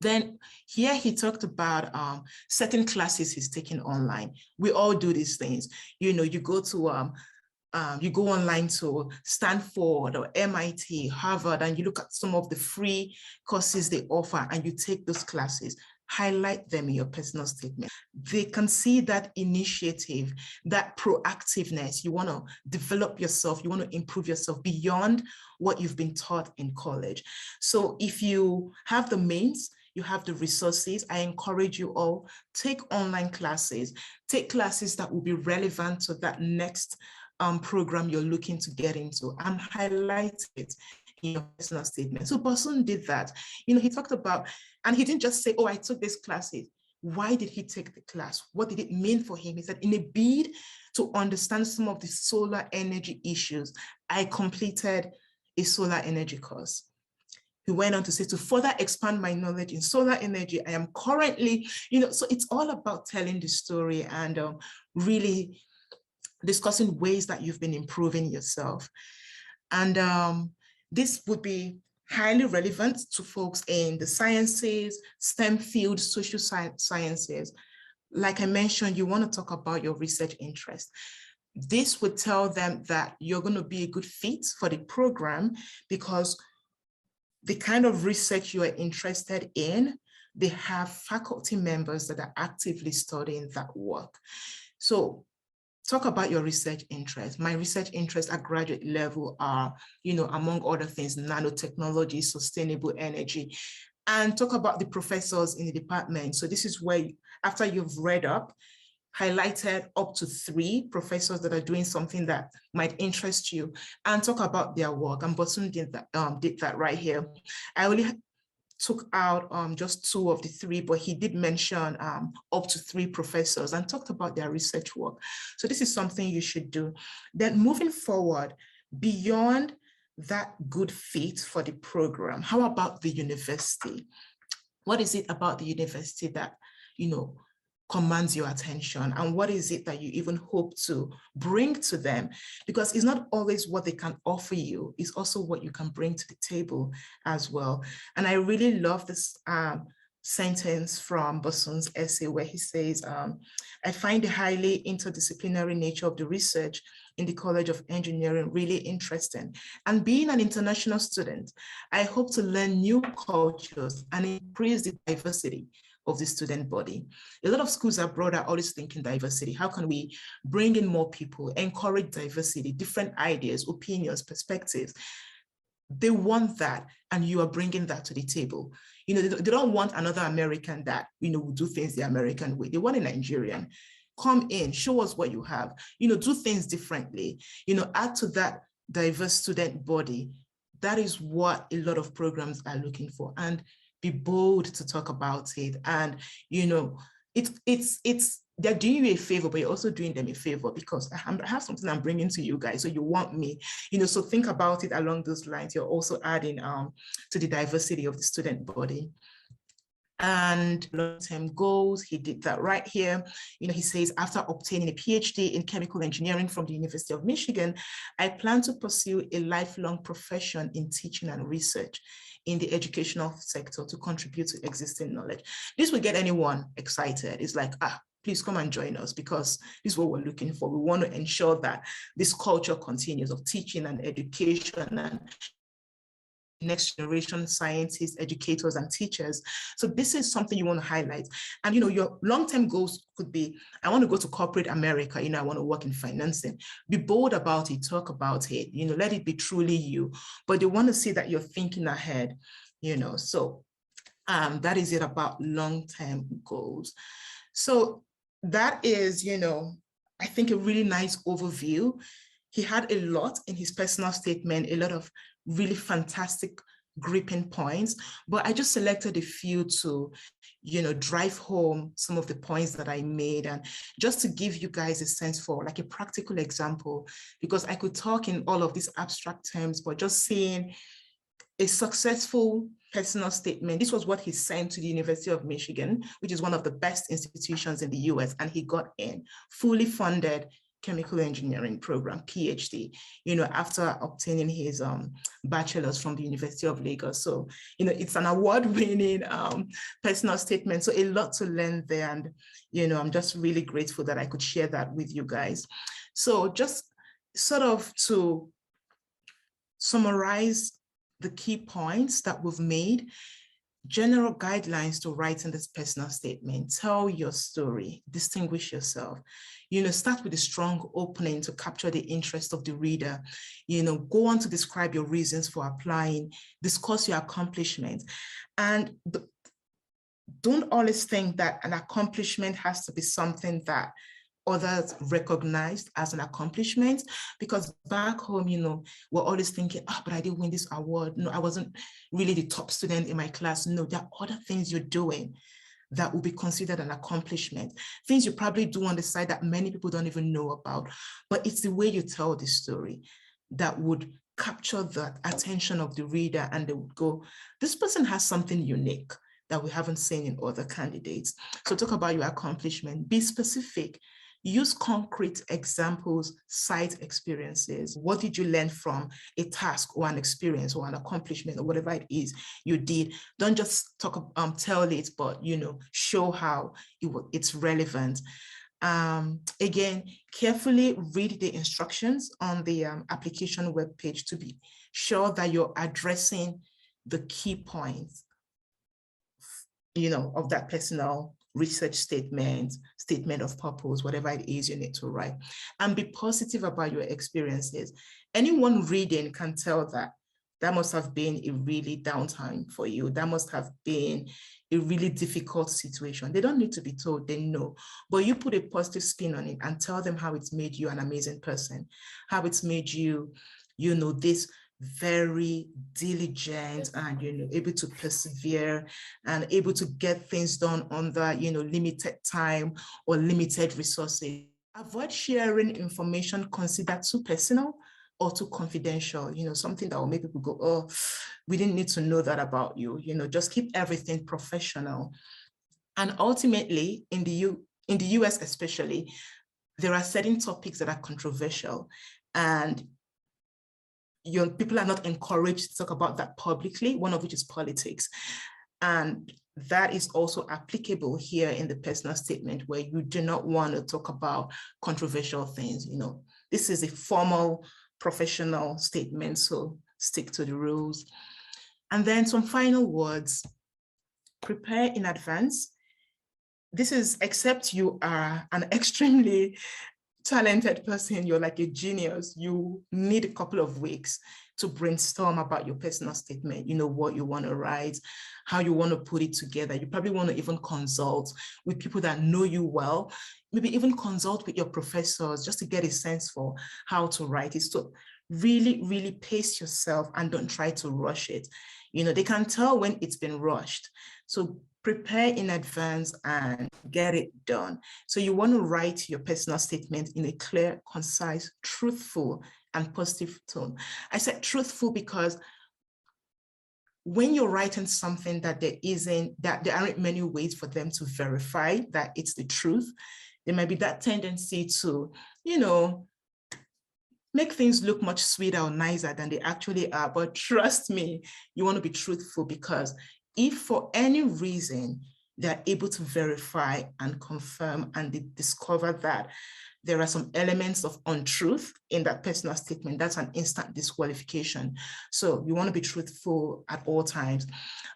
Then here he talked about certain classes he's taking online. We all do these things. You go to you go online to Stanford or MIT, Harvard, and you look at some of the free courses they offer and you take those classes. Highlight them in your personal statement. They can see that initiative, that proactiveness. You want to develop yourself, you want to improve yourself beyond what you've been taught in college. So if you have the means, you have the resources. I encourage you all, take online classes, take classes that will be relevant to that next program you're looking to get into, and highlight it in your personal statement. So Bosun did that. He talked about, and he didn't just say, oh, I took this classes. Why did he take the class? What did it mean for him? He said, in a bid to understand some of the solar energy issues, I completed a solar energy course. He went on to say, to further expand my knowledge in solar energy, I am currently, so it's all about telling the story and really discussing ways that you've been improving yourself. And this would be highly relevant to folks in the sciences, STEM fields, social sciences. Like I mentioned, you want to talk about your research interest. This would tell them that you're going to be a good fit for the program because the kind of research you are interested in, they have faculty members that are actively studying that work. So talk about your research interests. My research interests at graduate level are, among other things, nanotechnology, sustainable energy, and talk about the professors in the department. So this is where, after you've read up, highlighted up to 3 professors that are doing something that might interest you, and talk about their work. And Bosun did that right here. I only took out just 2 of the 3, but he did mention up to 3 professors and talked about their research work. So this is something you should do. Then moving forward, beyond that good fit for the program, how about the university? What is it about the university that, commands your attention, and what is it that you even hope to bring to them? Because it's not always what they can offer you, it's also what you can bring to the table as well. And I really love this sentence from Bosun's essay where he says, I find the highly interdisciplinary nature of the research in the College of Engineering really interesting. And being an international student, I hope to learn new cultures and increase the diversity of the student body. A lot of schools abroad are always thinking diversity. How can we bring in more people, encourage diversity, different ideas, opinions, perspectives? They want that, and you are bringing that to the table. They don't want another American that, will do things the American way. They want a Nigerian. Come in, show us what you have, do things differently, add to that diverse student body. That is what a lot of programs are looking for. And be bold to talk about it. And, they're doing you a favor, but you're also doing them a favor because I have something I'm bringing to you guys. So you want me, so think about it along those lines. You're also adding to the diversity of the student body. And long-term goals, he did that right here. He says, after obtaining a PhD in chemical engineering from the University of Michigan, I plan to pursue a lifelong profession in teaching and research in the educational sector to contribute to existing knowledge. This will get anyone excited. It's like, please come and join us because this is what we're looking for. We want to ensure that this culture continues of teaching and education and next generation scientists, educators, and teachers. So this is something you want to highlight. And your long-term goals could be, I want to go to corporate America, I want to work in financing. Be bold about it, talk about it, let it be truly you. But they want to see that you're thinking ahead, so that is it about long-term goals. So that is, I think a really nice overview. He had a lot in his personal statement, a lot of really fantastic gripping points, but I just selected a few to, drive home some of the points that I made, and just to give you guys a sense for like a practical example, because I could talk in all of these abstract terms, but just seeing a successful personal statement. This was what he sent to the University of Michigan, which is one of the best institutions in the US, and he got in fully funded chemical engineering program, PhD, after obtaining his bachelor's from the University of Lagos. So, it's an award-winning personal statement. So a lot to learn there. And, I'm just really grateful that I could share that with you guys. So just sort of to summarize the key points that we've made, general guidelines to writing this personal statement: tell your story, distinguish yourself, start with a strong opening to capture the interest of the reader, go on to describe your reasons for applying, discuss your accomplishments. And don't always think that an accomplishment has to be something that others recognized as an accomplishment, because back home, you know, we're always thinking, oh, but I didn't win this award. No, I wasn't really the top student in my class. No, there are other things you're doing that will be considered an accomplishment. Things you probably do on the side that many people don't even know about, but it's the way you tell the story that would capture the attention of the reader, and they would go, this person has something unique that we haven't seen in other candidates. So talk about your accomplishment, be specific, use concrete examples, cite experiences. What did you learn from a task or an experience or an accomplishment or whatever it is you did? Don't just talk, tell it, but, you know, show how it's relevant. Again, carefully read the instructions on the application webpage to be sure that you're addressing the key points, you know, of that personal research statement, statement of purpose, whatever it is you need to write, and be positive about your experiences. Anyone reading can tell that that must have been a really downtime for you. That must have been a really difficult situation. They don't need to be told, they know, but you put a positive spin on it and tell them how it's made you an amazing person, how it's made you, you know, this very diligent and, you know, able to persevere and able to get things done under, you know, limited time or limited resources. Avoid sharing information considered too personal or too confidential, you know, something that will make people go, oh, we didn't need to know that about you. You know, just keep everything professional. And ultimately, in the US especially, there are certain topics that are controversial, and people are not encouraged to talk about that publicly, one of which is politics. And that is also applicable here in the personal statement, where you do not want to talk about controversial things. You know, this is a formal professional statement, so stick to the rules. And then some final words: prepare in advance. This is, except you are an extremely talented person, you're like a genius, you need a couple of weeks to brainstorm about your personal statement, you know, what you want to write, how you want to put it together. You probably want to even consult with people that know you well, maybe even consult with your professors just to get a sense for how to write it. So really, really pace yourself and don't try to rush it. You know, they can tell when it's been rushed. So prepare in advance and get it done. So you want to write your personal statement in a clear, concise, truthful, and positive tone. I said truthful because when you're writing something that there aren't many ways for them to verify that it's the truth, there might be that tendency to, you know, make things look much sweeter or nicer than they actually are. But trust me, you want to be truthful, because if for any reason they're able to verify and confirm and they discover that there are some elements of untruth in that personal statement, that's an instant disqualification. So you want to be truthful at all times.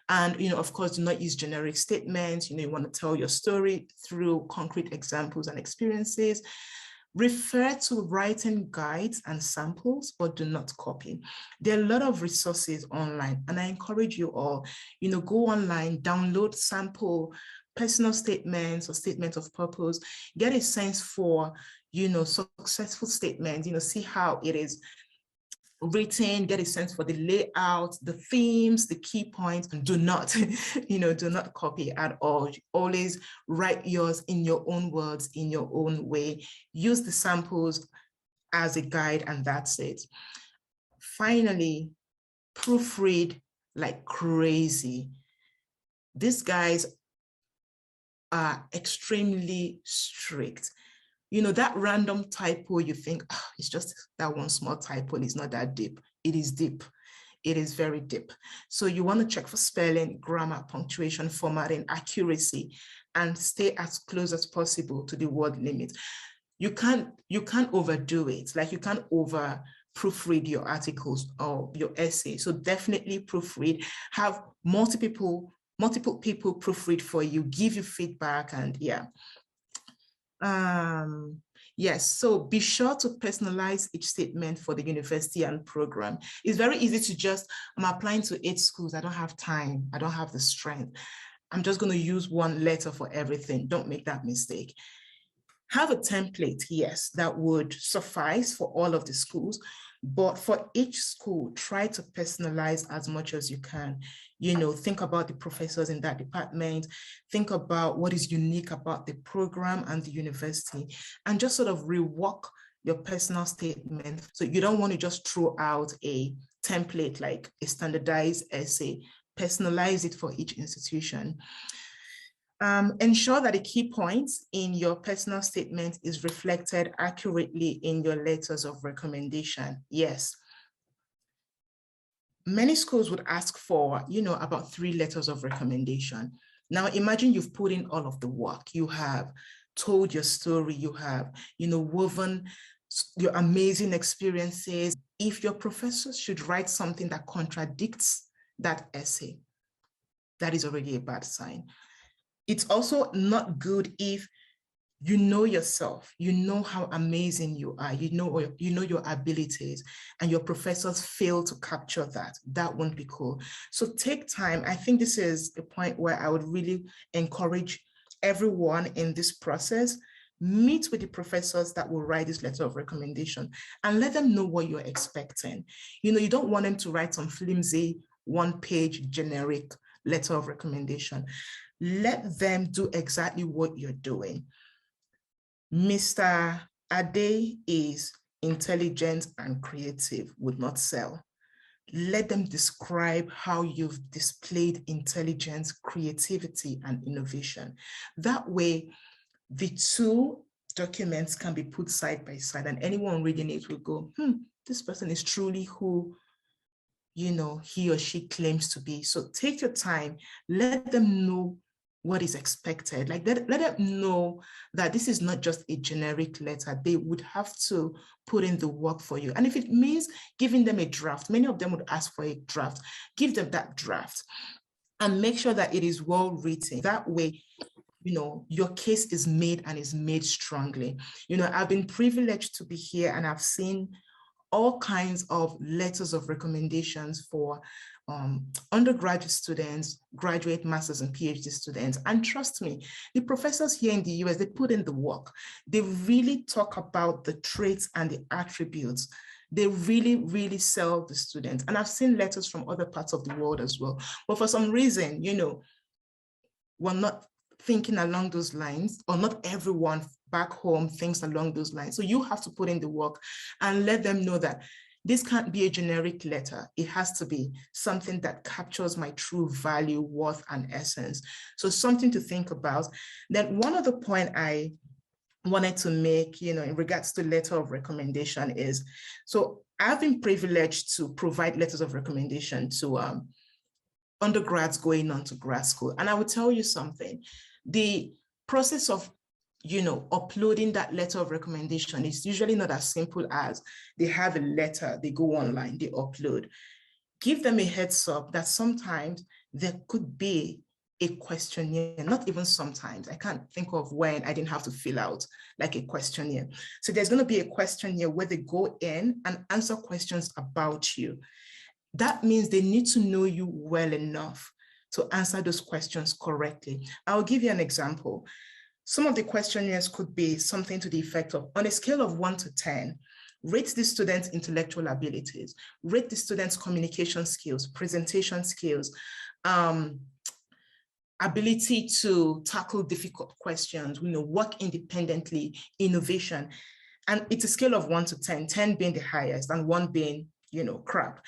And, you know, of course, do not use generic statements. You know, you want to tell your story through concrete examples and experiences. Refer to writing guides and samples, but do not copy. There are a lot of resources online, and I encourage you all, you know, go online, download sample personal statements or statements of purpose, get a sense for, you know, successful statements, you know, see how it is written, get a sense for the layout, the themes, the key points, and do not, you know, do not copy at all. Always write yours in your own words, in your own way. Use the samples as a guide, and that's it. Finally, proofread like crazy. These guys are extremely strict. You know, that random typo, you think, oh, it's just that one small typo, it's not that deep. It is deep. It is very deep. So you want to check for spelling, grammar, punctuation, formatting, accuracy, and stay as close as possible to the word limit. You can't overdo it. Like, you can't over proofread your articles or your essay. So definitely proofread. Have multiple people proofread for you, give you feedback, and yeah. Yes, so be sure to personalize each statement for the university and program. It's very easy to just, I'm applying to 8 schools, I don't have time, I don't have the strength. I'm just going to use one letter for everything. Don't make that mistake. Have a template, yes, that would suffice for all of the schools, but for each school, try to personalize as much as you can. You know, think about the professors in that department, think about what is unique about the program and the university, and just sort of rework your personal statement. So you don't want to just throw out a template like a standardized essay, personalize it for each institution. Ensure that the key points in your personal statement is reflected accurately in your letters of recommendation. Yes. Many schools would ask for, you know, about 3 letters of recommendation. Now imagine you've put in all of the work. You have told your story, you have, you know, woven your amazing experiences. If your professors should write something that contradicts that essay, that is already a bad sign. It's also not good if you know yourself, you know how amazing you are, you know your abilities, and your professors fail to capture that. That won't be cool. So take time. I think this is a point where I would really encourage everyone in this process, meet with the professors that will write this letter of recommendation and let them know what you're expecting. You know, you don't want them to write some flimsy, one-page generic letter of recommendation. Let them do exactly what you're doing. Mr. Ade is intelligent and creative, would not sell. Let them describe how you've displayed intelligence, creativity, and innovation. That way, the 2 documents can be put side by side, and anyone reading it will go, this person is truly who, you know, he or she claims to be. So take your time, let them know what is expected. Like let them know that this is not just a generic letter. They would have to put in the work for you. And if it means giving them a draft, many of them would ask for a draft, give them that draft and make sure that it is well written. That way, you know, your case is made and is made strongly. You know, I've been privileged to be here and I've seen all kinds of letters of recommendations for undergraduate students, graduate, masters, and PhD students. And trust me, the professors here in the US, they put in the work. They really talk about the traits and the attributes. They really, really sell the students. And I've seen letters from other parts of the world as well. But for some reason, you know, we're not thinking along those lines, or not everyone back home thinks along those lines. So you have to put in the work and let them know that this can't be a generic letter. It has to be something that captures my true value, worth, and essence. So something to think about. Then one other point I wanted to make, you know, in regards to letter of recommendation is, so I've been privileged to provide letters of recommendation to undergrads going on to grad school. And I will tell you something, the process of, you know, uploading that letter of recommendation is usually not as simple as they have a letter, they go online, they upload. Give them a heads up that sometimes there could be a questionnaire, not even sometimes. I can't think of when I didn't have to fill out like a questionnaire. So there's going to be a questionnaire where they go in and answer questions about you. That means they need to know you well enough to answer those questions correctly. I'll give you an example. Some of the questionnaires could be something to the effect of, on a scale of 1 to 10, rate the student's intellectual abilities, rate the student's communication skills, presentation skills, ability to tackle difficult questions, you know, work independently, innovation. And it's a scale of 1 to 10, 10 being the highest and 1 being, you know, crap.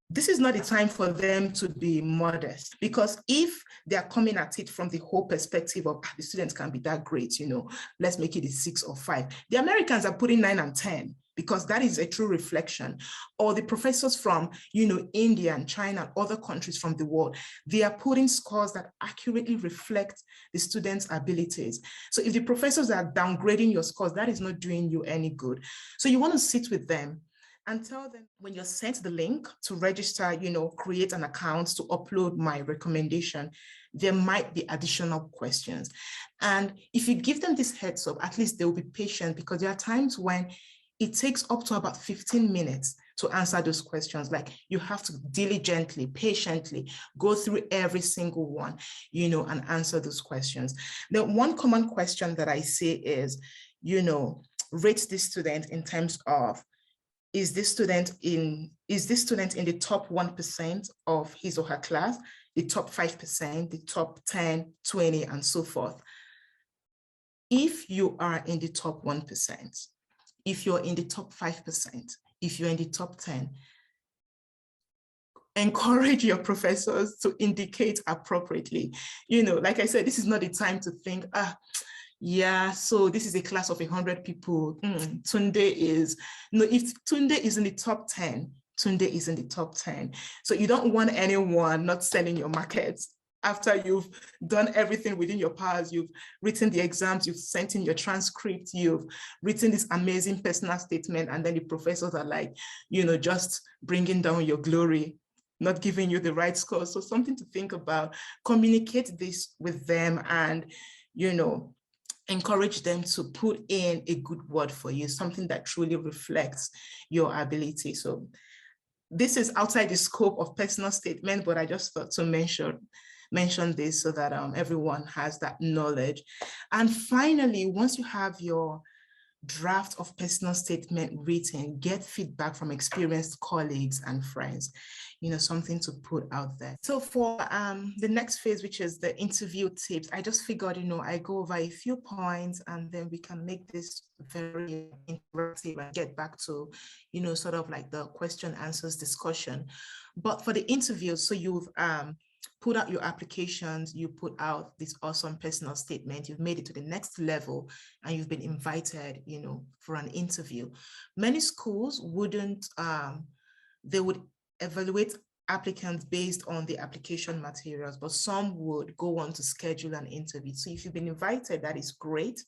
This is not the time for them to be modest, because if they're coming at it from the whole perspective of the students can be that great, you know, let's make it a 6 or 5. The Americans are putting 9 and 10 because that is a true reflection. Or the professors from, you know, India and China, other countries from the world, they are putting scores that accurately reflect the students' abilities. So if the professors are downgrading your scores, that is not doing you any good. So you want to sit with them and tell them, when you're sent the link to register, you know, create an account to upload my recommendation, there might be additional questions. And if you give them this heads up, at least they'll be patient, because there are times when it takes up to about 15 minutes to answer those questions. Like you have to diligently, patiently go through every single one, you know, and answer those questions. The one common question that I say is, you know, rate this student in terms of, is this student in the top 1% of his or her class, the top 5%, the top 10, 20, and so forth. If you are in the top 1%, if you're in the top 5%, if you're in the top 10, encourage your professors to indicate appropriately. You know, like I said, this is not the time to think, yeah, so this is a class of 100 people. Tunde is, no, if Tunde is in the top 10, Tunde is in the top 10. So you don't want anyone not selling your markets after you've done everything within your powers. You've written the exams, you've sent in your transcript, you've written this amazing personal statement, and then the professors are like, you know, just bringing down your glory, not giving you the right score. So something to think about. Communicate this with them and, you know, encourage them to put in a good word for you, something that truly reflects your ability. So this is outside the scope of personal statement, but I just thought to mention this so that everyone has that knowledge. And finally, once you have your draft of personal statement written, get feedback from experienced colleagues and friends, you know, something to put out there. So for the next phase, which is the interview tips, I just figured, you know, I go over a few points and then we can make this very interactive and get back to, you know, sort of like the question answers discussion. But for the interview, so you've put out your applications, you put out this awesome personal statement, you've made it to the next level, and you've been invited, you know, for an interview. Many schools wouldn't, they would evaluate applicants based on the application materials, but some would go on to schedule an interview. So if you've been invited, that is great.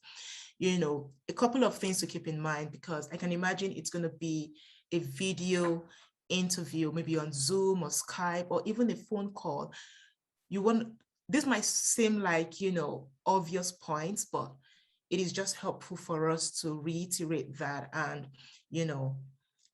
You know, a couple of things to keep in mind, because I can imagine it's going to be a video interview, maybe on Zoom or Skype or even a phone call. This might seem like, you know, obvious points, but it is just helpful for us to reiterate that and, you know,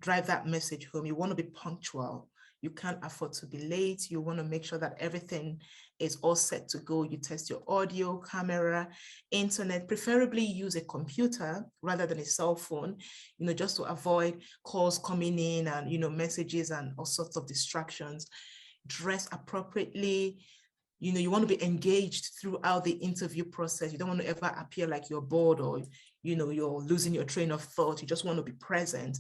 drive that message home. You want to be punctual. You can't afford to be late. You want to make sure that everything is all set to go. You test your audio, camera, internet, preferably use a computer rather than a cell phone, you know, just to avoid calls coming in and, you know, messages and all sorts of distractions. Dress appropriately. You know, you want to be engaged throughout the interview process. You don't want to ever appear like you're bored or, you know, you're losing your train of thought. You just want to be present.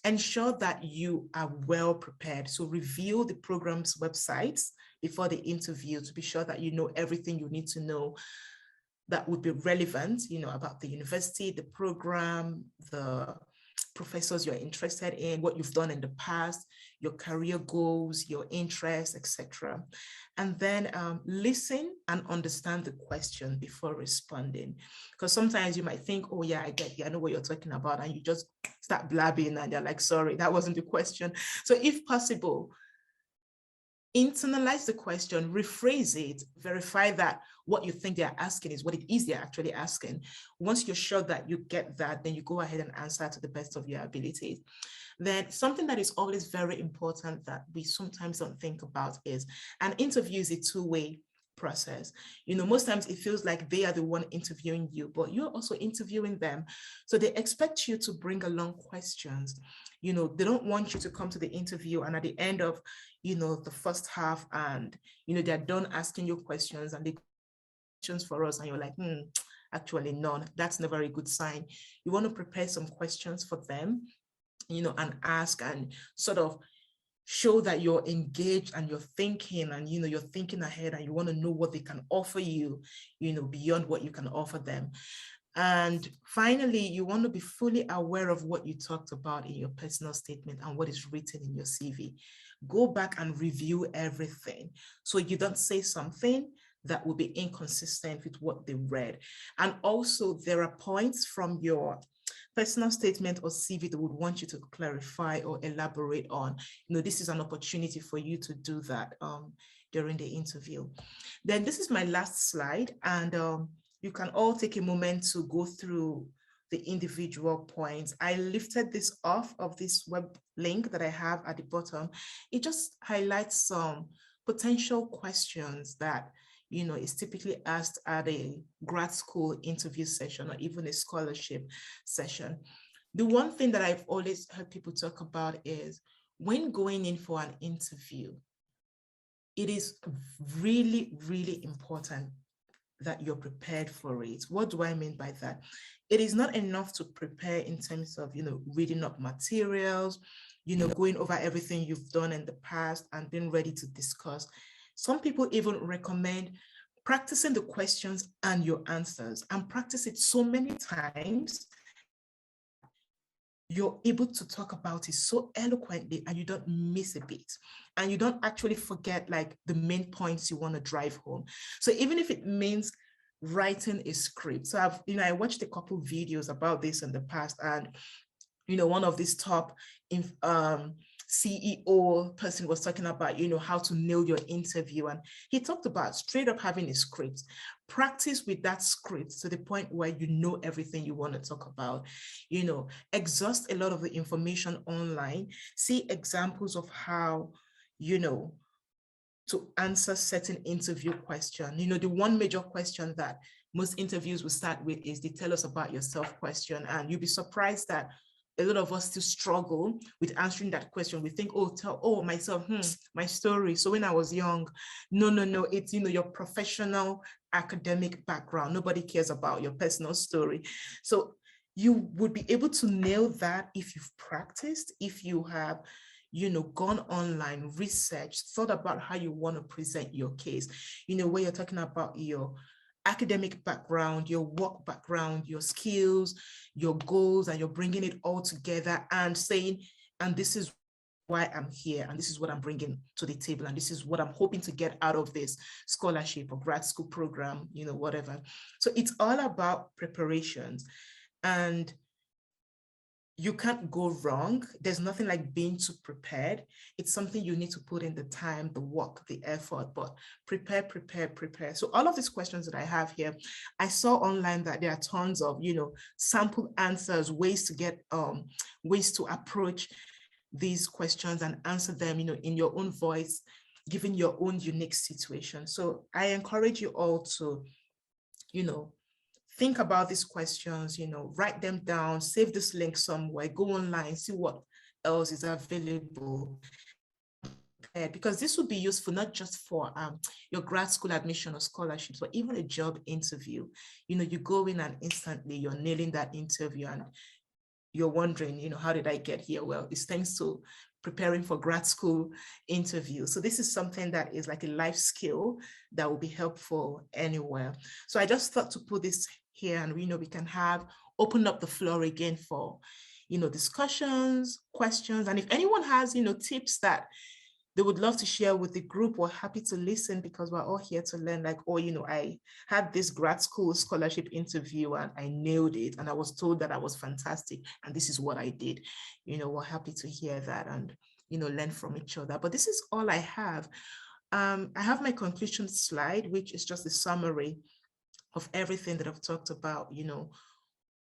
Ensure that you are well prepared. So review the program's websites before the interview to be sure that you know everything you need to know that would be relevant, you know, about the university, the program, the professors you're interested in, what you've done in the past, your career goals, your interests, etc. And then listen and understand the question before responding. Because sometimes you might think, oh yeah, I know what you're talking about. And you just start blabbing and you're like, sorry, that wasn't the question. So if possible, internalize the question, rephrase it, verify that what you think they're asking is what it is they're actually asking. Once you're sure that you get that, then you go ahead and answer to the best of your ability. Then something that is always very important that we sometimes don't think about is an interview is a two-way process. You know, most times it feels like they are the one interviewing you, but you're also interviewing them. So they expect you to bring along questions. You know, they don't want you to come to the interview and at the end of, you know, the first half and, you know, they're done asking you questions and they questions for us and you're like, actually none. That's never a good sign. You want to prepare some questions for them, you know, and ask and sort of show that you're engaged and you're thinking and, you know, you're thinking ahead and you want to know what they can offer you, you know, beyond what you can offer them. And finally, you want to be fully aware of what you talked about in your personal statement and what is written in your CV. Go back and review everything so you don't say something that will be inconsistent with what they read. And also there are points from your personal statement or CV that would want you to clarify or elaborate on. You know, this is an opportunity for you to do that during the interview. Then this is my last slide, and you can all take a moment to go through the individual points. I lifted this off of this web link that I have at the bottom. It just highlights some potential questions that, you know, is typically asked at a grad school interview session or even a scholarship session. The one thing that I've always heard people talk about is when going in for an interview, it is really, really important that you're prepared for it. What do I mean by that? It is not enough to prepare in terms of, you know, reading up materials, you know, going over everything you've done in the past and being ready to discuss. Some people even recommend practicing the questions and your answers, and practice it so many times you're able to talk about it so eloquently and you don't miss a bit, and you don't actually forget like the main points you want to drive home. So even if it means writing a script, so I watched a couple videos about this in the past, and one of these top CEO person was talking about, how to nail your interview. And he talked about straight up having a script, practice with that script to the point where you know everything you want to talk about, exhaust a lot of the information online, see examples of how, to answer certain interview question. The one major question that most interviews will start with is the tell us about yourself question. And you'll be surprised that a lot of us still struggle with answering that question. We think, myself, my story. So when I was young, no, it's, your professional academic background. Nobody cares about your personal story. So you would be able to nail that if you've practiced, if you have, gone online, researched, thought about how you want to present your case, where you're talking about your academic background, your work background, your skills, your goals, and you're bringing it all together and saying, and this is why I'm here, and this is what I'm bringing to the table, and this is what I'm hoping to get out of this scholarship or grad school program, whatever. So it's all about preparations, and you can't go wrong. There's nothing like being too prepared. It's something you need to put in the time, the work, the effort, but prepare. So all of these questions that I have here, I saw online that there are tons of, sample answers, ways to get, ways to approach these questions and answer them, in your own voice, given your own unique situation. So I encourage you all to, think about these questions, write them down, save this link somewhere, go online, see what else is available. Because this would be useful not just for your grad school admission or scholarships, but even a job interview. You go in and instantly you're nailing that interview and you're wondering, how did I get here? Well, it's thanks to preparing for grad school interview. So this is something that is like a life skill that will be helpful anywhere. So I just thought to put this here, and we can open up the floor again for, discussions, questions. And if anyone has, tips that they would love to share with the group, we're happy to listen, because we're all here to learn. Like, I had this grad school scholarship interview and I nailed it, and I was told that I was fantastic and this is what I did. We're happy to hear that and, learn from each other. But this is all I have. I have my conclusion slide, which is just a summary of everything that I've talked about,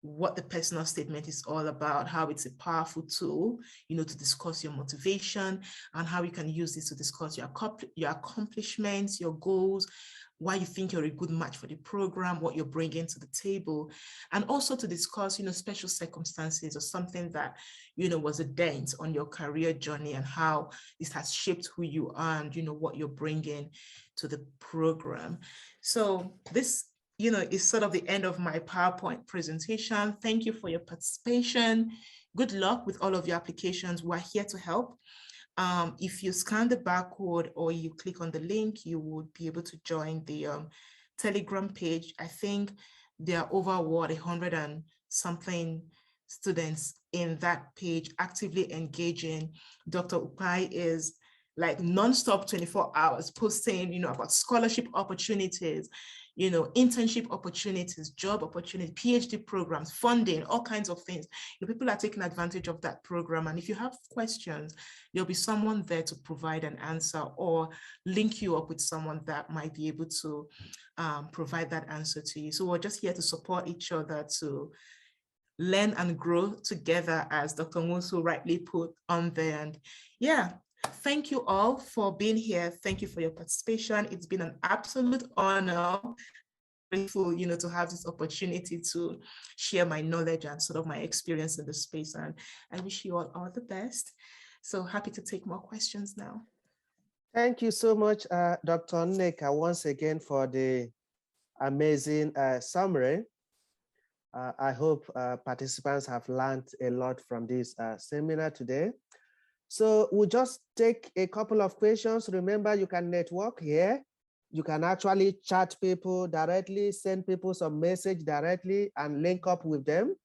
what the personal statement is all about, how it's a powerful tool, to discuss your motivation, and how you can use this to discuss your accomplishments, your goals, why you think you're a good match for the program, what you're bringing to the table, and also to discuss, special circumstances or something that, was a dent on your career journey and how this has shaped who you are and, what you're bringing to the program. So this is sort of the end of my PowerPoint presentation. Thank you for your participation. Good luck with all of your applications. We're here to help. If you scan the barcode or you click on the link, you would be able to join the Telegram page. I think there are over 100 and something students in that page actively engaging. Dr. Upai is like nonstop 24 hours posting, about scholarship opportunities, internship opportunities, job opportunities, PhD programs, funding, all kinds of things. People are taking advantage of that program. And if you have questions, there'll be someone there to provide an answer or link you up with someone that might be able to provide that answer to you. So we're just here to support each other to learn and grow together, as Dr. Musu rightly put on there. And yeah, thank you all for being here. Thank you for your participation. It's been an absolute honor. Grateful, to have this opportunity to share my knowledge and sort of my experience in the space. And I wish you all the best. So happy to take more questions now. Thank you so much, Dr. Nneka, once again for the amazing summary. I hope participants have learned a lot from this seminar today. So we'll just take a couple of questions. Remember, you can network here. You can actually chat people directly, send people some message directly and link up with them.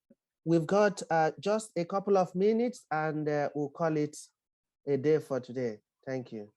We've got just a couple of minutes and we'll call it a day for today. Thank you.